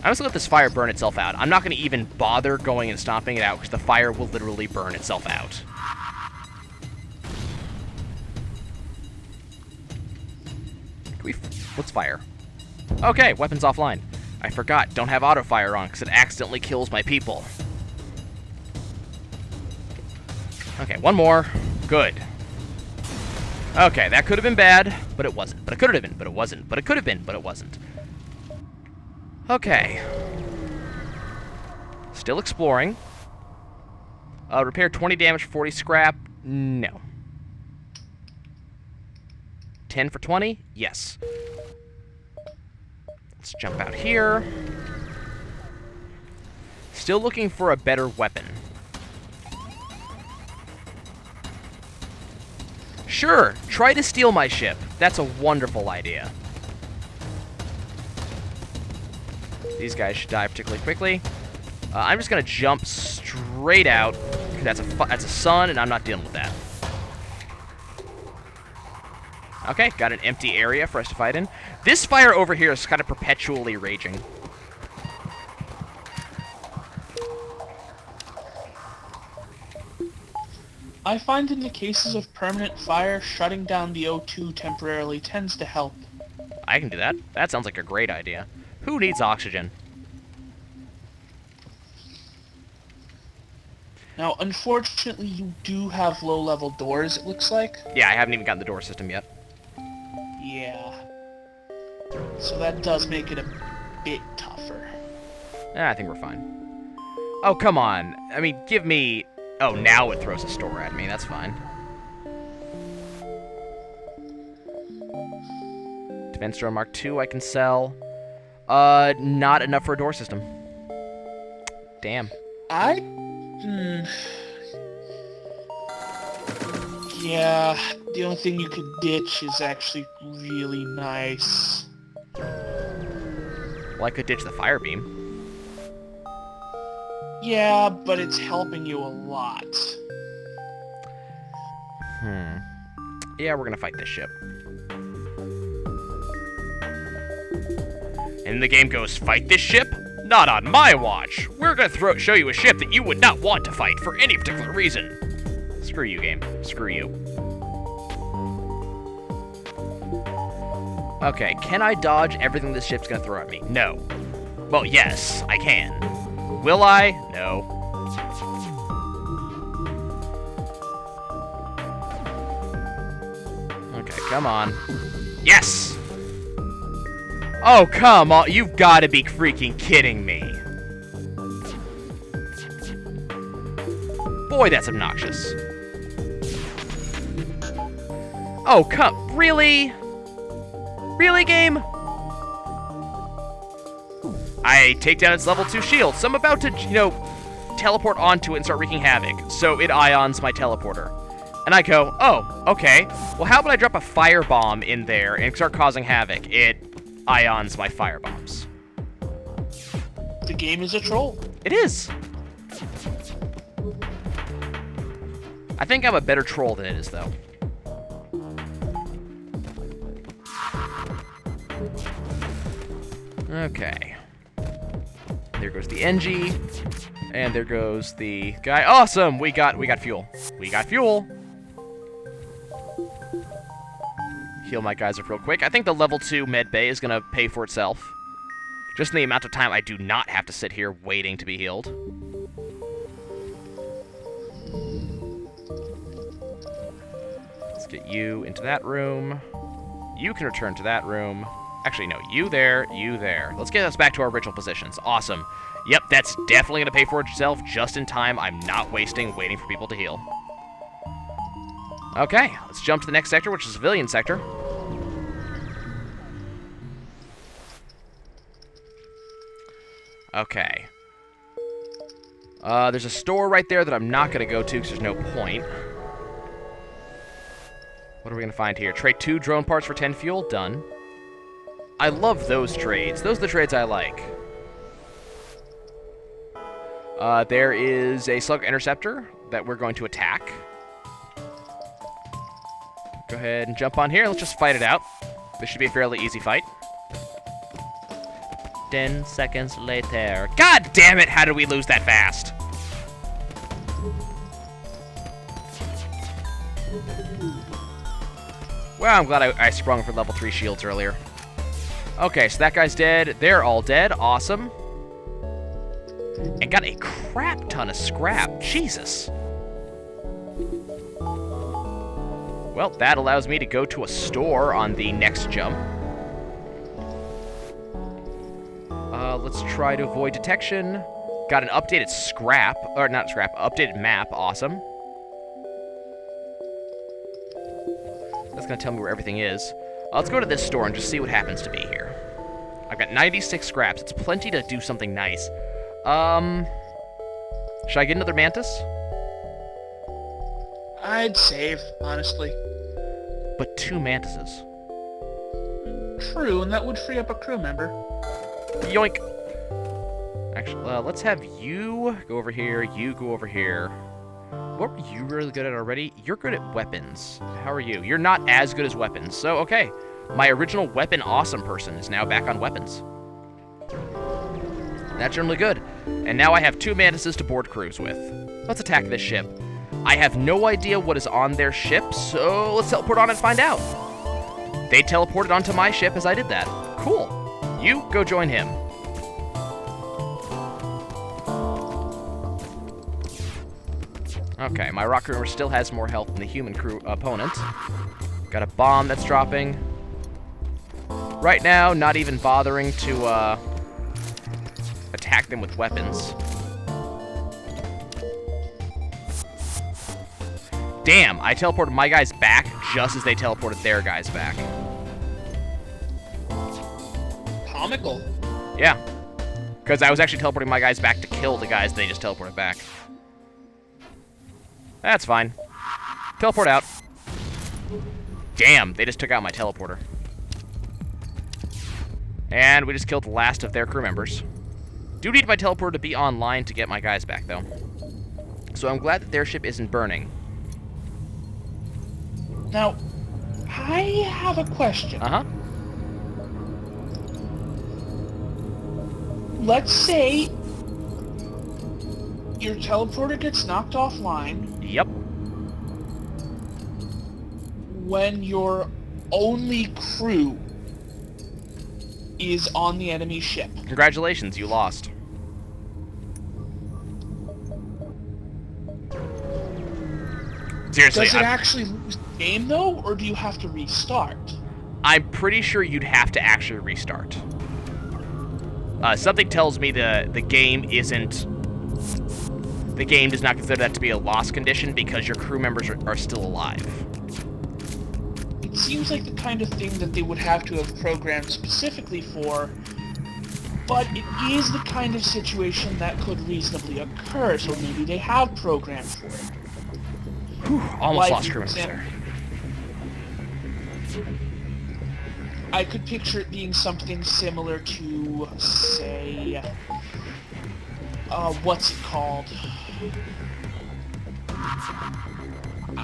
I'm just gonna let this fire burn itself out. I'm not gonna even bother going and stomping it out because the fire will literally burn itself out. Let's fire. Okay, weapons offline. I forgot, don't have auto fire on because it accidentally kills my people. Okay, one more. Good. Okay, that could have been bad, but it wasn't. But it could have been, but it wasn't. But it could have been, but it wasn't. Okay. Still exploring. Repair 20 damage for 40 scrap. No. 10 for 20? Yes. Let's jump out here. Still looking for a better weapon. Sure, try to steal my ship. That's a wonderful idea. These guys should die particularly quickly. I'm just gonna jump straight out. That's a sun, and I'm not dealing with that. Okay, got an empty area for us to fight in. This fire over here is kind of perpetually raging. I find in the cases of permanent fire, shutting down the O2 temporarily tends to help. I can do that. That sounds like a great idea. Who needs oxygen? Now, unfortunately, you do have low-level doors, it looks like. Yeah, I haven't even gotten the door system yet. Yeah. So that does make it a bit tougher. I think we're fine. Oh, come on. I mean, give me... Oh, now it throws a store at me. That's fine. Defense drone Mark II I can sell. Not enough for a door system. Damn. Yeah, the only thing you could ditch is actually really nice. Well, I could ditch the fire beam. Yeah, but it's helping you a lot. Yeah, we're gonna fight this ship. And the game goes, fight this ship? Not on my watch. We're gonna show you a ship that you would not want to fight for any particular reason. Screw you, game. Screw you. Okay, can I dodge everything this ship's gonna throw at me? No. Well, yes, I can. Will I? No. Okay, come on. Yes! Oh, come on. You've got to be freaking kidding me. Boy, that's obnoxious. Oh, come... Really? Really, game? I take down its level 2 shield, so I'm about to, you know, teleport onto it and start wreaking havoc. So it ions my teleporter. And I go, oh, okay. Well, how about I drop a firebomb in there and start causing havoc? It ions my firebombs. The game is a troll. It is. I think I'm a better troll than it is, though. Okay. There goes the NG. And there goes the guy. Awesome! We got fuel. We got fuel! Heal my guys up real quick. I think the level 2 med bay is gonna pay for itself. Just in the amount of time I do not have to sit here waiting to be healed. Let's get you into that room. You can return to that room. Actually, no, you there, you there. Let's get us back to our original positions. Awesome. Yep, that's definitely going to pay for itself just in time. I'm not waiting for people to heal. Okay, let's jump to the next sector, which is civilian sector. Okay. There's a store right there that I'm not going to go to because there's no point. What are we going to find here? Trade 2 drone parts for 10 fuel. Done. I love those trades. Those are the trades I like. There is a slug interceptor that we're going to attack. Go ahead and jump on here. Let's just fight it out. This should be a fairly easy fight. 10 seconds later. God damn it! How did we lose that fast? Well, I'm glad I sprung for level 3 shields earlier. Okay, so that guy's dead. They're all dead. Awesome. And got a crap ton of scrap. Jesus. Well, that allows me to go to a store on the next jump. Let's try to avoid detection. Got an updated scrap. Or not scrap, updated map. Awesome. That's going to tell me where everything is. Let's go to this store and just see what happens to be here. I've got 96 scraps. It's plenty to do something nice. Should I get another mantis? I'd save, honestly. But 2 mantises. True, and that would free up a crew member. Yoink! Actually, let's have you go over here, you go over here. What were you really good at already? You're good at weapons. How are you? You're not as good as weapons, so okay. My original weapon awesome person is now back on weapons. That's generally good. And now I have 2 mantises to board crews with. Let's attack this ship. I have no idea what is on their ship, so let's teleport on and find out. They teleported onto my ship as I did that. Cool. You go join him. Okay, my rock crew still has more health than the human crew opponent. Got a bomb that's dropping. Right now, not even bothering to attack them with weapons. Damn, I teleported my guys back just as they teleported their guys back. Comical. Yeah. Because I was actually teleporting my guys back to kill the guys they just teleported back. That's fine. Teleport out. Damn, they just took out my teleporter. And we just killed the last of their crew members. Do need my teleporter to be online to get my guys back, though. So I'm glad that their ship isn't burning. Now, I have a question. Uh-huh. Let's say your teleporter gets knocked offline. Yep. When your only crew is on the enemy ship. Congratulations, you lost. Seriously, Does it actually lose the game, though, or do you have to restart? I'm pretty sure you'd have to actually restart. Something tells me the game isn't... The game does not consider that to be a lost condition because your crew members are still alive. It seems like the kind of thing that they would have to have programmed specifically for, but it is the kind of situation that could reasonably occur, so maybe they have programmed for it. Whew, almost Like, lost crew members there. I could picture it being something similar to, say, what's it called?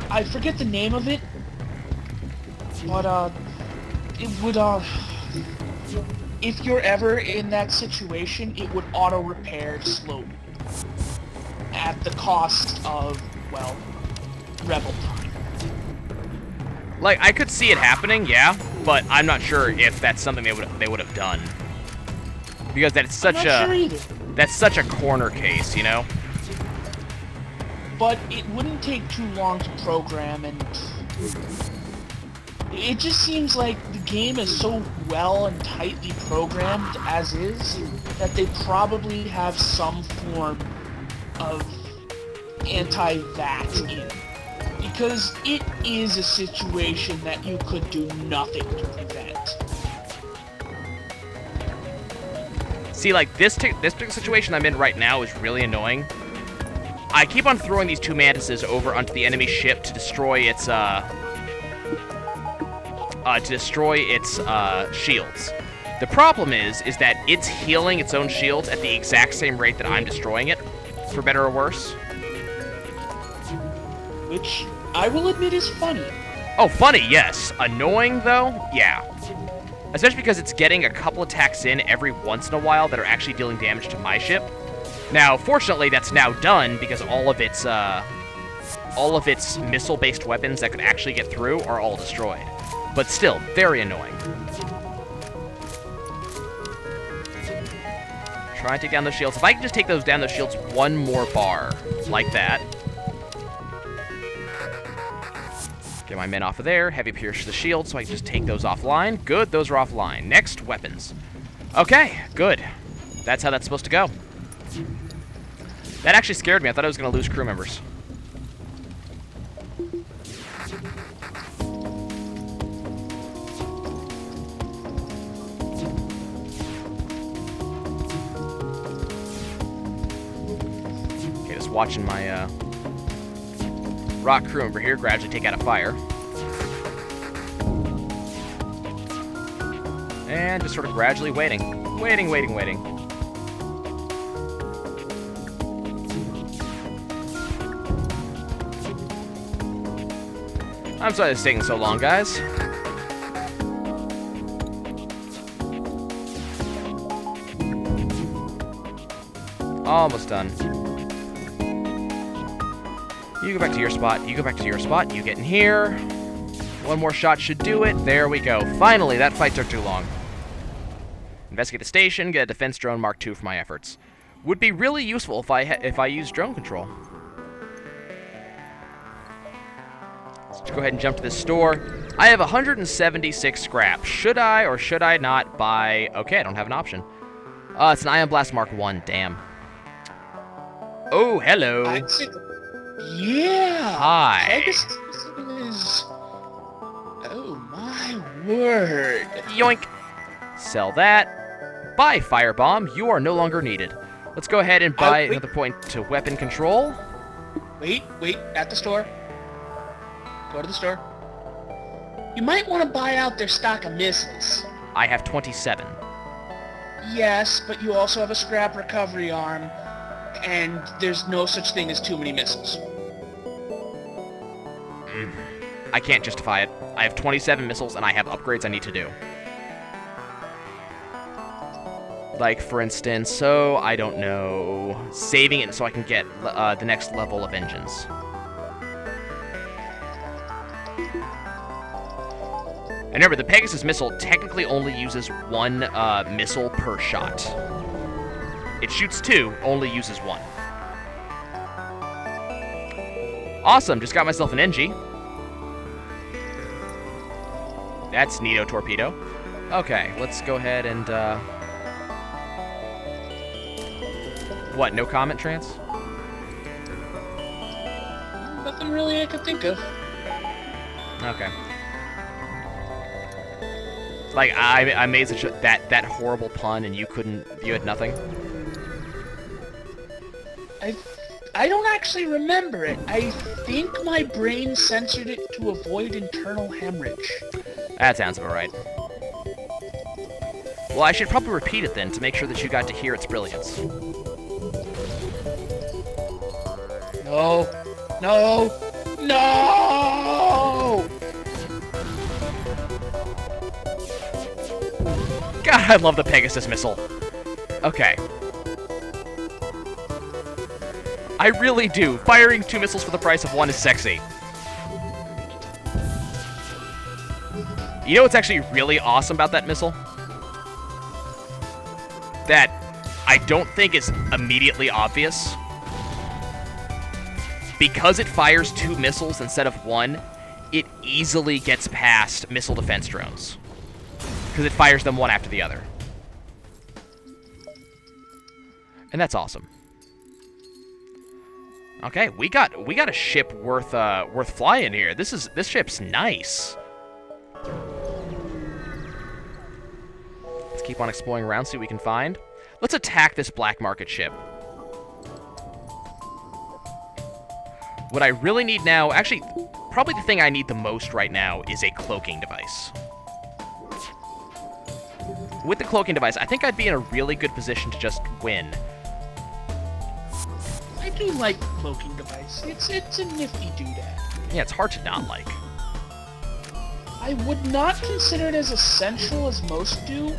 I forget the name of it, but, it if you're ever in that situation, it would auto-repair slowly. At the cost of, well, rebel time. Like, I could see it happening, yeah, but I'm not sure if that's something they would have done. Because that's such that's such a corner case, you know? But it wouldn't take too long to program, and it just seems like the game is so well and tightly programmed as is that they probably have some form of anti-that in. Because it is a situation that you could do nothing to prevent. See, like, this particular situation I'm in right now is really annoying. I keep on throwing these two mantises over onto the enemy ship to destroy its, shields. The problem is that it's healing its own shields at the exact same rate that I'm destroying it, for better or worse. Which, I will admit, is funny. Oh, funny, yes. Annoying, though? Yeah. Especially because it's getting a couple attacks in every once in a while that are actually dealing damage to my ship. Now, fortunately, that's now done because all of its missile-based weapons that could actually get through are all destroyed. But still, very annoying. Try and take down those shields. If I can just take down those shields one more bar, like that. Get my men off of there. Heavy pierce the shield so I can just take those offline. Good, those are offline. Next, weapons. Okay, good. That's how that's supposed to go. That actually scared me. I thought I was going to lose crew members. Okay, just watching my rock crew over here gradually take out a fire. And just sort of gradually waiting. Waiting. I'm sorry it's taking so long, guys. Almost done. You go back to your spot, you go back to your spot, you get in here. One more shot should do it. There we go. Finally, that fight took too long. Investigate the station, get a defense drone Mark II for my efforts. Would be really useful if I used drone control. Let's go ahead and jump to this store. I have 176 scrap. Should I or should I not buy... Okay, I don't have an option. It's an Ion Blast Mark I. Damn. Oh, hello. Yeah. Hi. Oh my word. Yoink. Sell that. Buy Firebomb. You are no longer needed. Let's go ahead and buy another point to weapon control. Wait. At the store. Go to the store. You might want to buy out their stock of missiles. I have 27. Yes, but you also have a scrap recovery arm, and there's no such thing as too many missiles. I can't justify it. I have 27 missiles, and I have upgrades I need to do. Like, for instance, so, I don't know, saving it so I can get the next level of engines. And remember, the Pegasus missile technically only uses one missile per shot. It shoots 2, only uses 1. Awesome, just got myself an NG. That's Neato Torpedo. Okay, let's go ahead and, What, no comment, Trance? Nothing really I could think of. Okay. Like, I made such that horrible pun and you had nothing? I don't actually remember it. I think my brain censored it to avoid internal hemorrhage. That sounds about right. Well, I should probably repeat it then to make sure that you got to hear its brilliance. No! God, I love the Pegasus missile. Okay. I really do. Firing 2 missiles for the price of 1 is sexy. You know what's actually really awesome about that missile? That I don't think is immediately obvious. Because it fires 2 missiles instead of 1, it easily gets past missile defense drones. Because it fires them one after the other. And that's awesome. Okay, we got a ship worth flying here. This ship's nice. Let's keep on exploring around, see what we can find. Let's attack this black market ship. What I really need now, actually, probably the thing I need the most right now is a cloaking device. With the cloaking device, I think I'd be in a really good position to just win. I do like the cloaking device. It's a nifty doodad. Yeah, it's hard to not like. I would not consider it as essential as most do,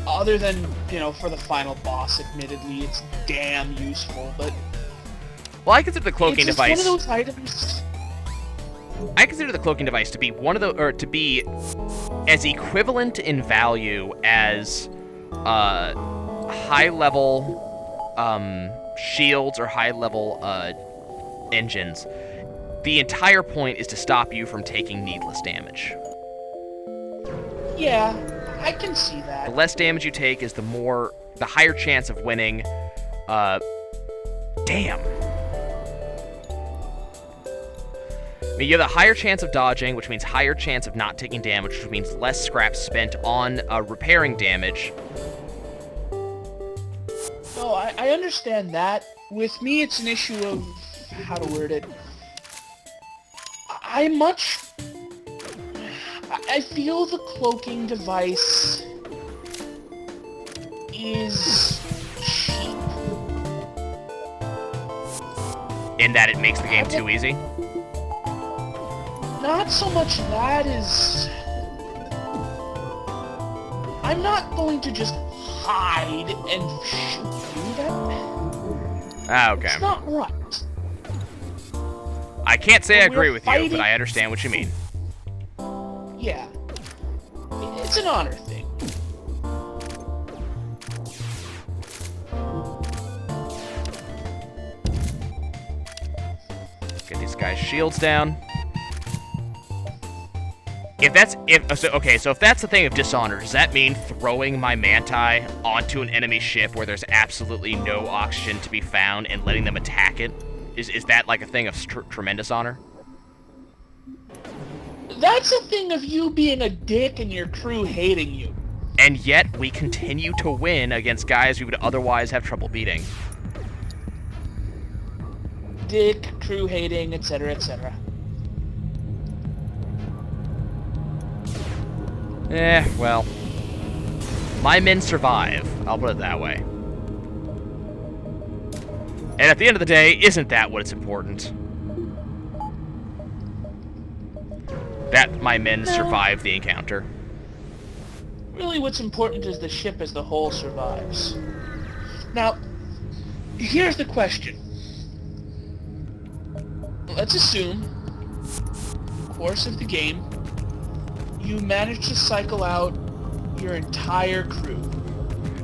other than, you know, for the final boss, admittedly, it's damn useful, but... Well, I consider the cloaking it's device... one of those items... I consider the cloaking device to be one of the... or to be as equivalent in value as, high-level, shields or high-level, engines. The entire point is to stop you from taking needless damage. Yeah, I can see that. The less damage you take is the higher chance of winning. Damn. I mean, you have a higher chance of dodging, which means higher chance of not taking damage, which means less scrap spent on repairing damage. No, I understand that. With me, it's an issue of how to word it. I feel the cloaking device is cheap. In that it makes the game too easy? Not so much that as... I'm not going to just hide and shoot you. Okay. It's not right. I can't say I agree with fighting... you, but I understand what you mean. Yeah. It's an honor thing. Get these guys' shields down. So if that's the thing of Dishonor, does that mean throwing my Manti onto an enemy ship where there's absolutely no oxygen to be found and letting them attack it? Is that like a thing of tremendous honor? That's a thing of you being a dick and your crew hating you. And yet, we continue to win against guys we would otherwise have trouble beating. Dick, crew hating, etc., etc. Well. My men survive. I'll put it that way. And at the end of the day, isn't that what's important? That my men survive the encounter. Really, what's important is the ship as the whole survives. Now, here's the question. Let's assume, course of the game, you manage to cycle out your entire crew.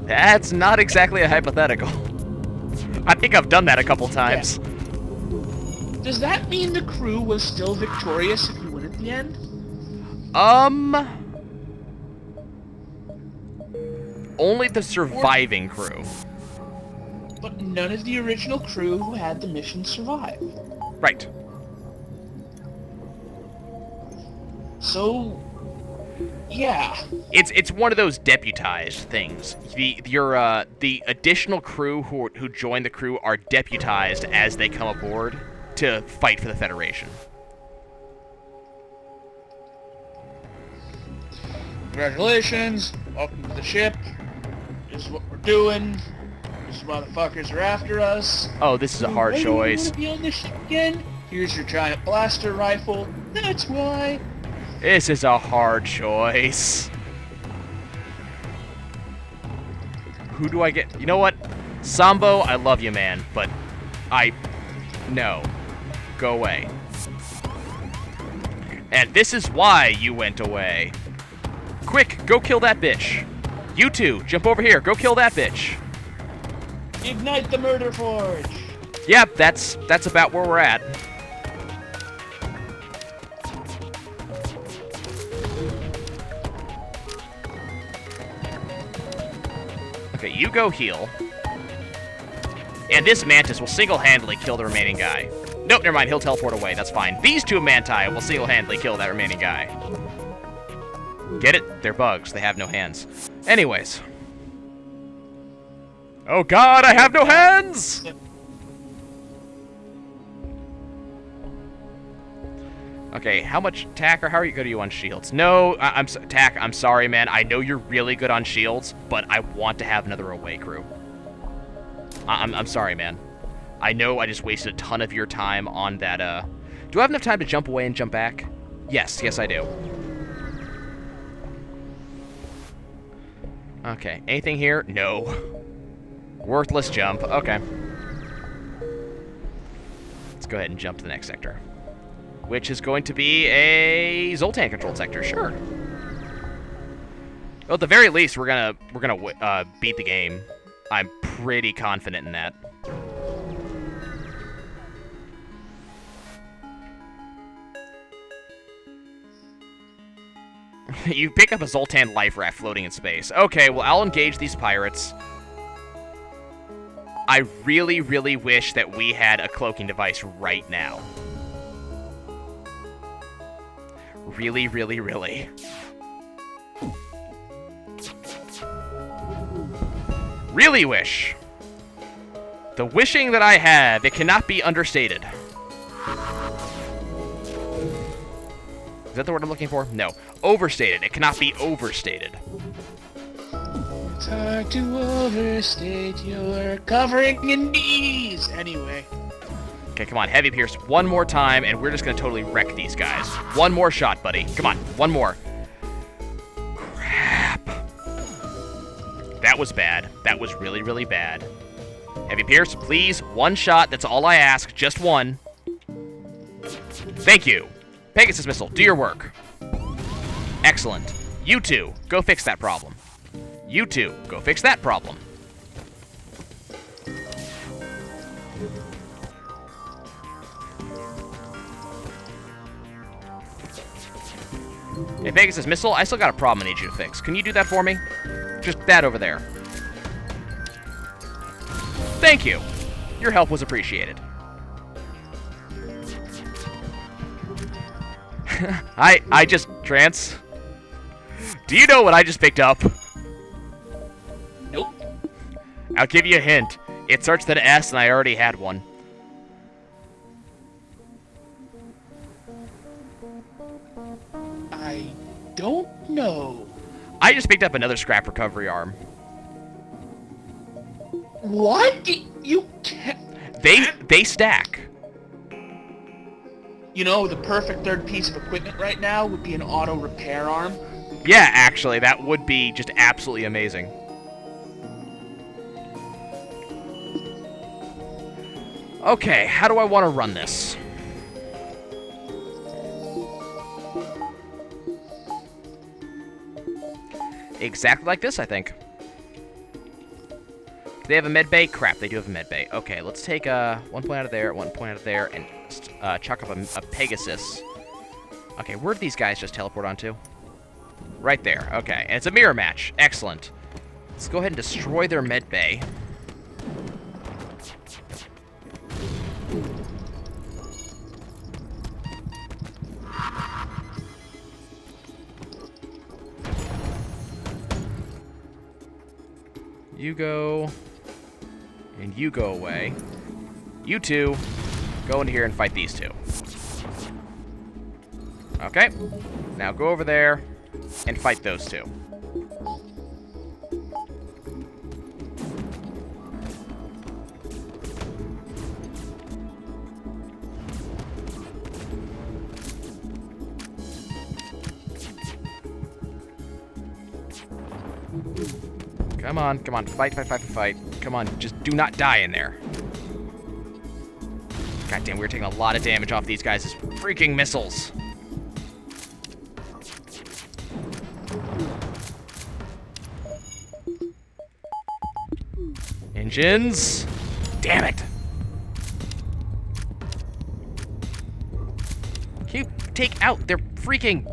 That's not exactly a hypothetical. I think I've done that a couple times. Yeah. Does that mean the crew was still victorious if you win at the end? Only the surviving crew. But none of the original crew who had the mission survived. Right. So, yeah. It's one of those deputized things. The additional crew who join the crew are deputized as they come aboard to fight for the Federation. Congratulations, welcome to the ship. This is what we're doing. These motherfuckers are after us. Oh, this is a hard choice. You want to be on this ship again? Here's your giant blaster rifle. That's why. This is a hard choice. Who do I get? You know what? Sambo, I love you, man, but no. Go away. And this is why you went away. Quick, go kill that bitch. You two, jump over here. Go kill that bitch. Ignite the murder forge. Yep, that's about where we're at. Okay, you go heal. And this mantis will single-handedly kill the remaining guy. Nope, never mind, he'll teleport away, that's fine. These two manti will single-handedly kill that remaining guy. Get it? They're bugs, they have no hands. Anyways. Oh god, I have no hands! Okay, how much tack or how are you good are you on shields? No, tack, I'm sorry, man. I know you're really good on shields, but I want to have another away crew. I'm sorry, man. I know I just wasted a ton of your time on that, Do I have enough time to jump away and jump back? Yes, I do. Okay, anything here? No. Worthless jump. Okay. Let's go ahead and jump to the next sector. Which is going to be a Zoltan-controlled sector, sure. Well, at the very least, we're gonna beat the game. I'm pretty confident in that. You pick up a Zoltan life raft floating in space. Okay, well, I'll engage these pirates. I really, really wish that we had a cloaking device right now. Really, really, really. Really wish. The wishing that I have, it cannot be understated. Is that the word I'm looking for? No. Overstated. It cannot be overstated. It's hard to overstate your covering in knees. Anyway. Okay, come on. Heavy Pierce one more time, and we're just going to totally wreck these guys. One more shot, buddy. Come on. One more. Crap. That was bad. That was really, really bad. Heavy Pierce, please. One shot. That's all I ask. Just one. Thank you. Pegasus Missile, do your work. Excellent. You two, go fix that problem. You two, go fix that problem. Hey, Pegasus Missile, I still got a problem I need you to fix. Can you do that for me? Just that over there. Thank you. Your help was appreciated. I just, Trance. Do you know what I just picked up? Nope. I'll give you a hint. It starts with an S, and I already had one. I don't know. I just picked up another scrap recovery arm. What? You can't... They stack. You know, the perfect third piece of equipment right now would be an auto repair arm. Yeah, actually, that would be just absolutely amazing. Okay, how do I want to run this? Exactly like this, I think. Do they have a med bay? Crap, they do have a med bay. Okay, let's take 1 point out of there, 1 point out of there, and chuck up a Pegasus. Okay, where did these guys just teleport onto? Right there. Okay, and it's a mirror match. Excellent. Let's go ahead and destroy their med bay. You go, and you go away. You two, go into here and fight these two. Okay, now go over there and fight those two. Come on, come on. Fight, fight, fight, fight. Come on, just do not die in there. God damn, we're taking a lot of damage off these guys' freaking missiles. Engines. Damn it. Can you take out their freaking...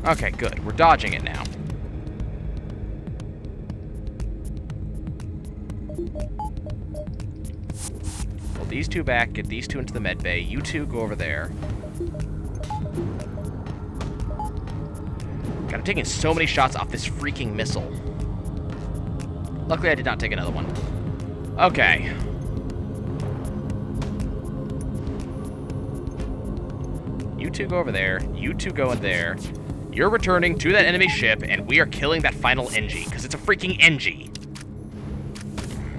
Okay, good. We're dodging it now. Pull these two back, get these two into the med bay. You two go over there. God, I'm taking so many shots off this freaking missile. Luckily, I did not take another one. Okay. You two go over there. You two go in there. You're returning to that enemy ship, and we are killing that final NG, because it's a freaking NG.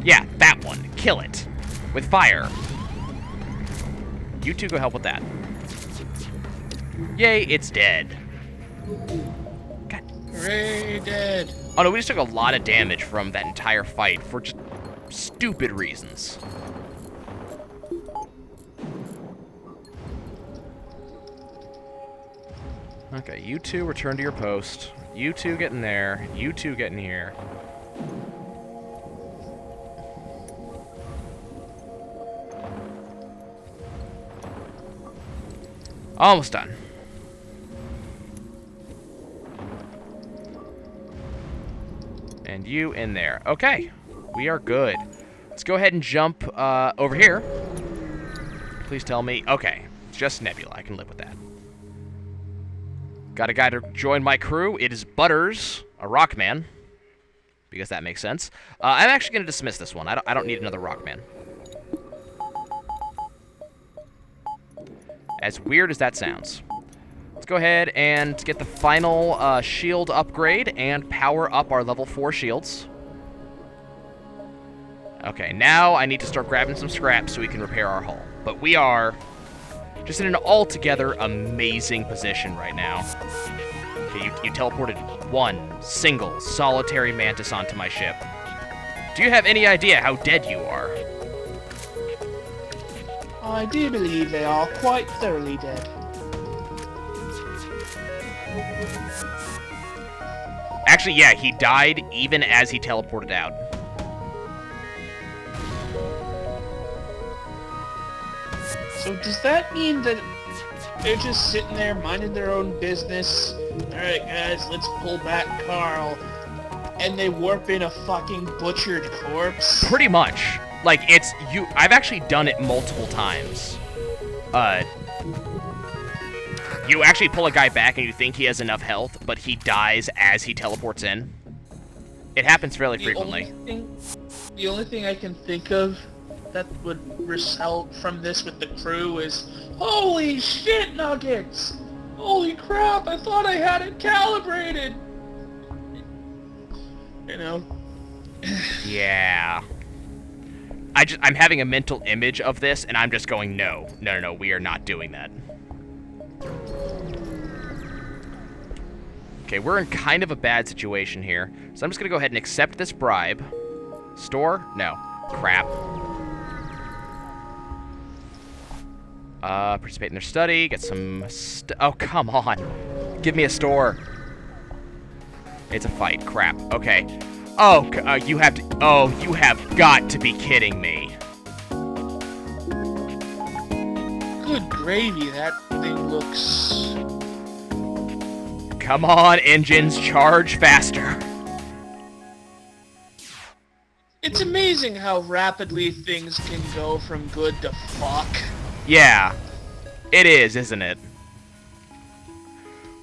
Yeah, that one. Kill it. With fire. You two go help with that. Yay, it's dead. God. Hooray, dead. Oh no, we just took a lot of damage from that entire fight for just stupid reasons. Okay, you two return to your post. You two get in there. You two get in here. Almost done. And you in there. Okay, we are good. Let's go ahead and jump over here. Please tell me. Okay, it's just Nebula. I can live with that. Got a guy to join my crew. It is Butters, a Rockman, because that makes sense. I'm actually going to dismiss this one. I don't need another Rockman. As weird as that sounds. Let's go ahead and get the final shield upgrade and power up our level 4 shields. Okay, now I need to start grabbing some scraps so we can repair our hull. But we are just in an altogether amazing position right now. Okay, you teleported one single solitary mantis onto my ship. Do you have any idea how dead you are? I do believe they are quite thoroughly dead. Actually, yeah, he died even as he teleported out. So does that mean that they're just sitting there minding their own business? Alright guys, let's pull back Carl. And they warp in a fucking butchered corpse? Pretty much. Like, it's you. I've actually done it multiple times. You actually pull a guy back and you think he has enough health, but he dies as he teleports in. It happens fairly frequently. The only thing I can think of that would result from this with the crew is, holy shit, Nuggets! Holy crap, I thought I had it calibrated! You know? Yeah. I'm having a mental image of this, and I'm just going, no, we are not doing that. Okay, we're in kind of a bad situation here, so I'm just gonna go ahead and accept this bribe. Store? No. Crap. Participate in their study, get some oh, come on. Give me a store. It's a fight. Crap. Okay. Oh, you have to... Oh, you have got to be kidding me. Good gravy, that thing looks... Come on, engines, charge faster. It's amazing how rapidly things can go from good to fuck. Yeah. It is, isn't it?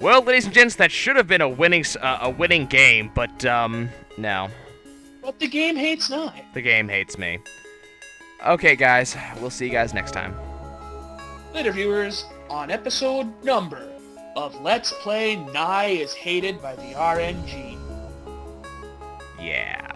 Well, ladies and gents, that should have been a winning game, but, no. But the game hates not. The game hates me. Okay, guys. We'll see you guys next time. Later, viewers, on episode number of Let's Play Nye is Hated by the RNG. Yeah.